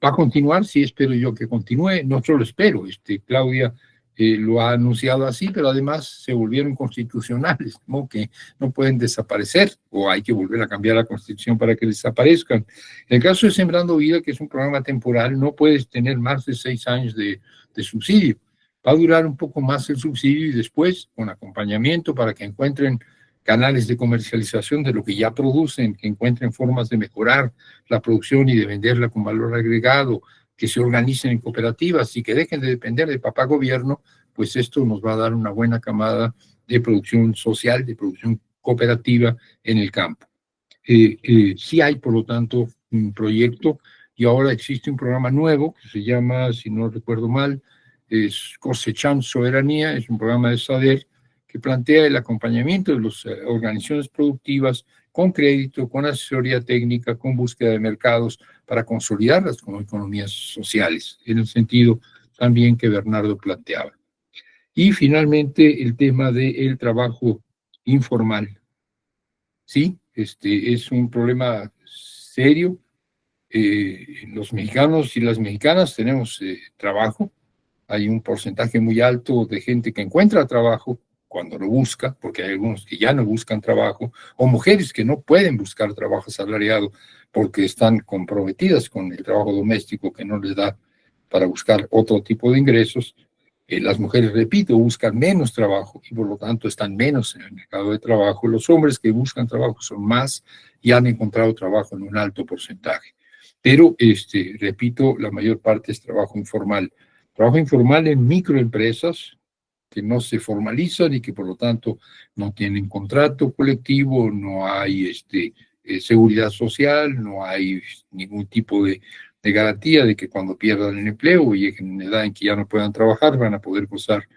¿Va a continuar? Sí, espero yo que continúe. No solo espero, Claudia lo ha anunciado así, pero además se volvieron constitucionales, ¿no? Que no pueden desaparecer o hay que volver a cambiar la constitución para que desaparezcan. En el caso de Sembrando Vida, que es un programa temporal, no puedes tener más de 6 años de subsidio. Va a durar un poco más el subsidio y después, con acompañamiento para que encuentren canales de comercialización de lo que ya producen, que encuentren formas de mejorar la producción y de venderla con valor agregado, que se organicen en cooperativas y que dejen de depender de papá gobierno, pues esto nos va a dar una buena camada de producción social, de producción cooperativa en el campo. Sí hay, por lo tanto, un proyecto y ahora existe un programa nuevo que se llama, si no recuerdo mal, es Cosechando Soberanía, es un programa de SADER que plantea el acompañamiento de las organizaciones productivas con crédito, con asesoría técnica, con búsqueda de mercados para consolidarlas como economías sociales, en el sentido también que Bernardo planteaba. Y finalmente el tema del trabajo informal. Sí, es un problema serio. Los mexicanos y las mexicanas tenemos trabajo. Hay un porcentaje muy alto de gente que encuentra trabajo cuando lo busca, porque hay algunos que ya no buscan trabajo, o mujeres que no pueden buscar trabajo asalariado porque están comprometidas con el trabajo doméstico que no les da para buscar otro tipo de ingresos. Las mujeres, repito, buscan menos trabajo y por lo tanto están menos en el mercado de trabajo. Los hombres que buscan trabajo son más y han encontrado trabajo en un alto porcentaje. Pero, repito, la mayor parte es trabajo informal. Trabajo informal en microempresas que no se formalizan y que por lo tanto no tienen contrato colectivo, no hay seguridad social, no hay ningún tipo de garantía de que cuando pierdan el empleo y lleguen a edad en que ya no puedan trabajar, van a poder gozar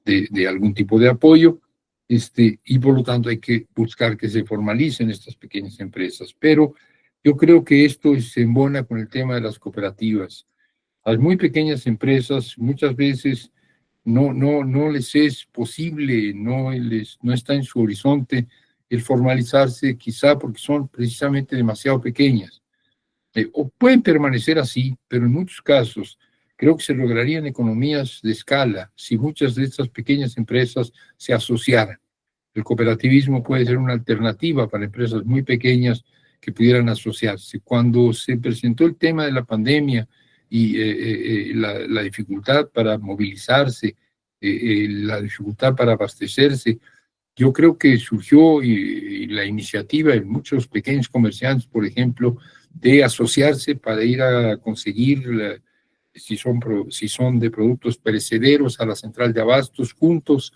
de algún tipo de apoyo, y por lo tanto hay que buscar que se formalicen estas pequeñas empresas. Pero yo creo que esto se embona con el tema de las cooperativas. Las muy pequeñas empresas muchas veces no les es posible, no está en su horizonte el formalizarse, quizá porque son precisamente demasiado pequeñas. O pueden permanecer así, pero en muchos casos creo que se lograrían economías de escala si muchas de estas pequeñas empresas se asociaran. El cooperativismo puede ser una alternativa para empresas muy pequeñas que pudieran asociarse. Cuando se presentó el tema de la pandemia y la dificultad para movilizarse, la dificultad para abastecerse, yo creo que surgió la iniciativa en muchos pequeños comerciantes, por ejemplo, de asociarse para ir a conseguir, si son de productos perecederos, a la central de abastos juntos,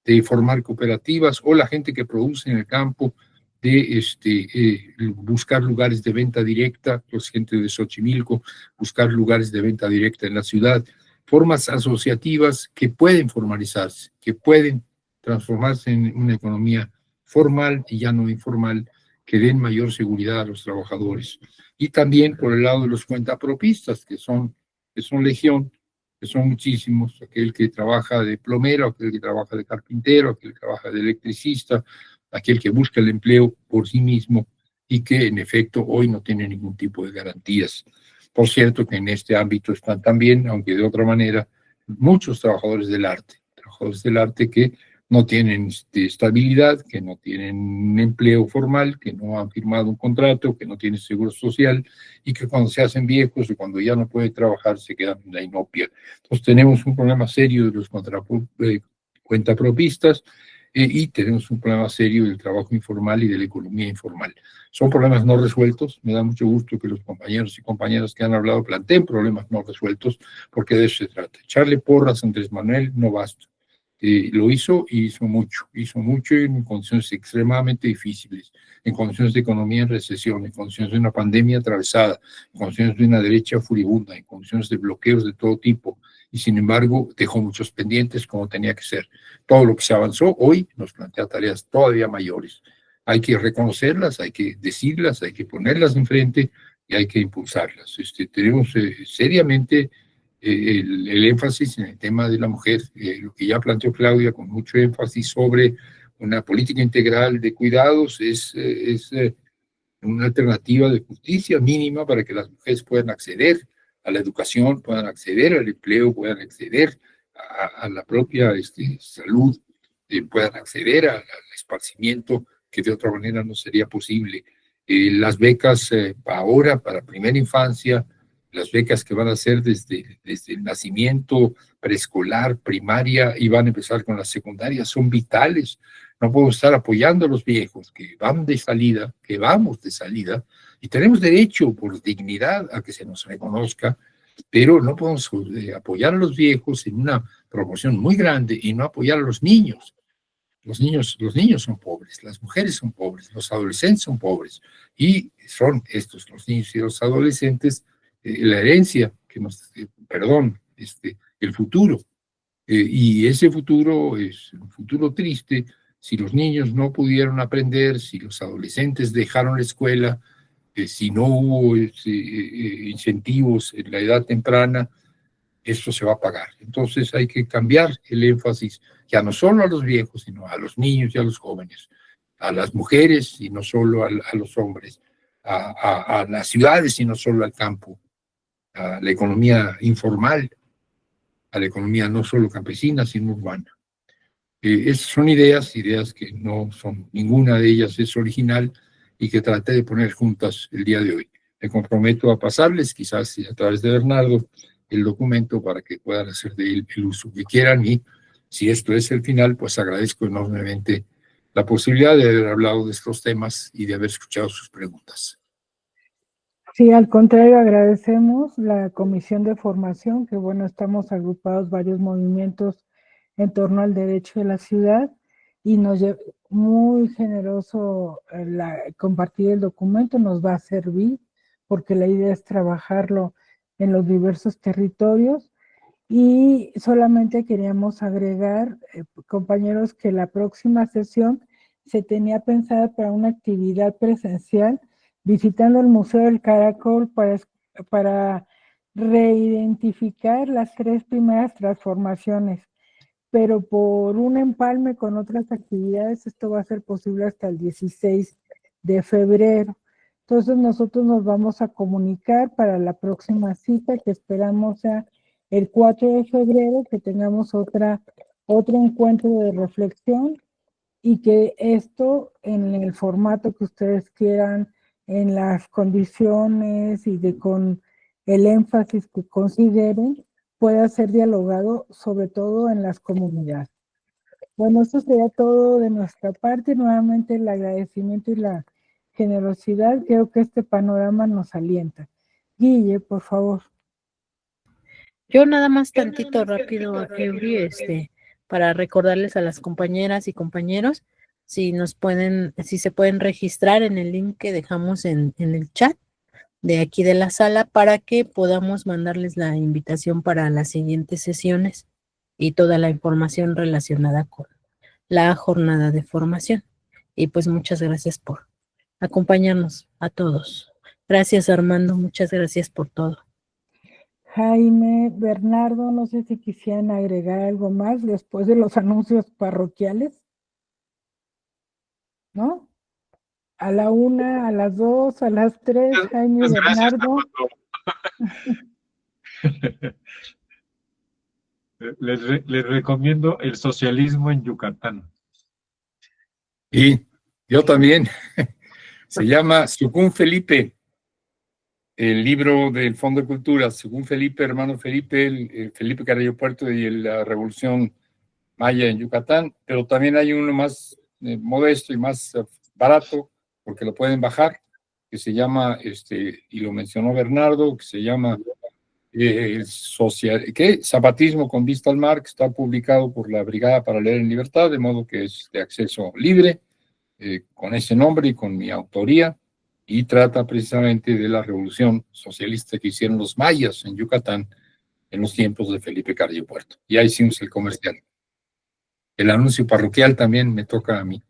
de formar cooperativas, o la gente que produce en el campo, de buscar lugares de venta directa, los gente de Xochimilco, buscar lugares de venta directa en la ciudad, formas asociativas que pueden formalizarse, que pueden transformarse en una economía formal y ya no informal, que den mayor seguridad a los trabajadores. Y también por el lado de los cuentapropistas, que son legión, que son muchísimos, aquel que trabaja de plomero, aquel que trabaja de carpintero, aquel que trabaja de electricista, aquel que busca el empleo por sí mismo y que en efecto hoy no tiene ningún tipo de garantías. Por cierto que en este ámbito están también, aunque de otra manera, muchos trabajadores del arte que no tienen estabilidad, que no tienen un empleo formal, que no han firmado un contrato, que no tienen seguro social y que cuando se hacen viejos o cuando ya no pueden trabajar se quedan en la inopia. Entonces tenemos un problema serio de los cuentapropistas y tenemos un problema serio del trabajo informal y de la economía informal. Son problemas no resueltos. Me da mucho gusto que los compañeros y compañeras que han hablado planteen problemas no resueltos, porque de eso se trata. Echarle porras a Andrés Manuel no basta. Lo hizo y hizo mucho en condiciones extremadamente difíciles, en condiciones de economía en recesión, en condiciones de una pandemia atravesada, en condiciones de una derecha furibunda, en condiciones de bloqueos de todo tipo, y sin embargo dejó muchos pendientes como tenía que ser. Todo lo que se avanzó hoy nos plantea tareas todavía mayores. Hay que reconocerlas, hay que decirlas, hay que ponerlas enfrente y hay que impulsarlas. Tenemos seriamente el énfasis en el tema de la mujer, lo que ya planteó Claudia con mucho énfasis sobre una política integral de cuidados, es una alternativa de justicia mínima para que las mujeres puedan acceder a la educación, puedan acceder al empleo, puedan acceder a la propia salud, puedan acceder al esparcimiento que de otra manera no sería posible. Las becas ahora para primera infancia, las becas que van a ser desde el nacimiento, preescolar, primaria, y van a empezar con la secundaria, son vitales. No podemos estar apoyando a los viejos que van de salida, que vamos de salida, y tenemos derecho por dignidad a que se nos reconozca, pero no podemos apoyar a los viejos en una proporción muy grande y no apoyar a los niños. Los niños son pobres, las mujeres son pobres, los adolescentes son pobres, y son estos, los niños y los adolescentes, la herencia, el futuro. Y ese futuro es un futuro triste si los niños no pudieron aprender, si los adolescentes dejaron la escuela, si no hubo incentivos en la edad temprana, esto se va a pagar. Entonces hay que cambiar el énfasis, ya no solo a los viejos, sino a los niños y a los jóvenes, a las mujeres y no solo a los hombres, a las ciudades y no solo al campo, a la economía informal, a la economía no solo campesina, sino urbana. Esas son ideas que no son, ninguna de ellas es original y que traté de poner juntas el día de hoy. Me comprometo a pasarles, quizás a través de Bernardo, el documento para que puedan hacer de él el uso que quieran, y si esto es el final, pues agradezco enormemente la posibilidad de haber hablado de estos temas y de haber escuchado sus preguntas. Sí, al contrario, agradecemos la Comisión de Formación, que bueno, estamos agrupados varios movimientos en torno al derecho de la ciudad, y muy generoso compartir el documento, nos va a servir, porque la idea es trabajarlo en los diversos territorios. Y solamente queríamos agregar, compañeros, que la próxima sesión se tenía pensada para una actividad presencial, visitando el Museo del Caracol para reidentificar las 3 primeras transformaciones, pero por un empalme con otras actividades, esto va a ser posible hasta el 16 de febrero. Entonces nosotros nos vamos a comunicar para la próxima cita, que esperamos sea el 4 de febrero, que tengamos otro encuentro de reflexión, y que esto, en el formato que ustedes quieran, en las condiciones y con el énfasis que consideren, pueda ser dialogado, sobre todo en las comunidades. Bueno, eso sería todo de nuestra parte. Nuevamente el agradecimiento y la generosidad. Creo que este panorama nos alienta. Guille, por favor. Yo nada más tantito rápido, Eury, para recordarles a las compañeras y compañeros si se pueden registrar en el link que dejamos en el chat de aquí de la sala, para que podamos mandarles la invitación para las siguientes sesiones y toda la información relacionada con la jornada de formación. Y pues muchas gracias por acompañarnos a todos. Gracias, Armando, muchas gracias por todo. Jaime, Bernardo, no sé si quisieran agregar algo más después de los anuncios parroquiales, ¿no? A la 1, a las 2, a las 3, Jaime, Bernardo. Les recomiendo El socialismo en Yucatán. Y yo también. Se llama Según Felipe, el libro del Fondo de Cultura, Según Felipe, hermano Felipe, el Felipe Carrillo Puerto y la Revolución Maya en Yucatán, pero también hay uno más modesto y más barato, porque lo pueden bajar, que se llama, y lo mencionó Bernardo, que se llama Zapatismo con vista al mar, que está publicado por la Brigada para Leer en Libertad, de modo que es de acceso libre, con ese nombre y con mi autoría, y trata precisamente de la revolución socialista que hicieron los mayas en Yucatán en los tiempos de Felipe Carrillo Puerto. Y ahí hicimos el comercial. El anuncio parroquial también me toca a mí.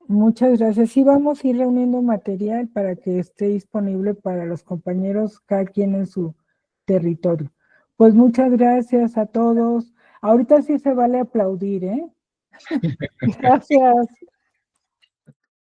Muchas gracias. Sí, vamos a ir reuniendo material para que esté disponible para los compañeros, cada quien en su territorio. Pues muchas gracias a todos. Ahorita sí se vale aplaudir, ¿eh? Gracias.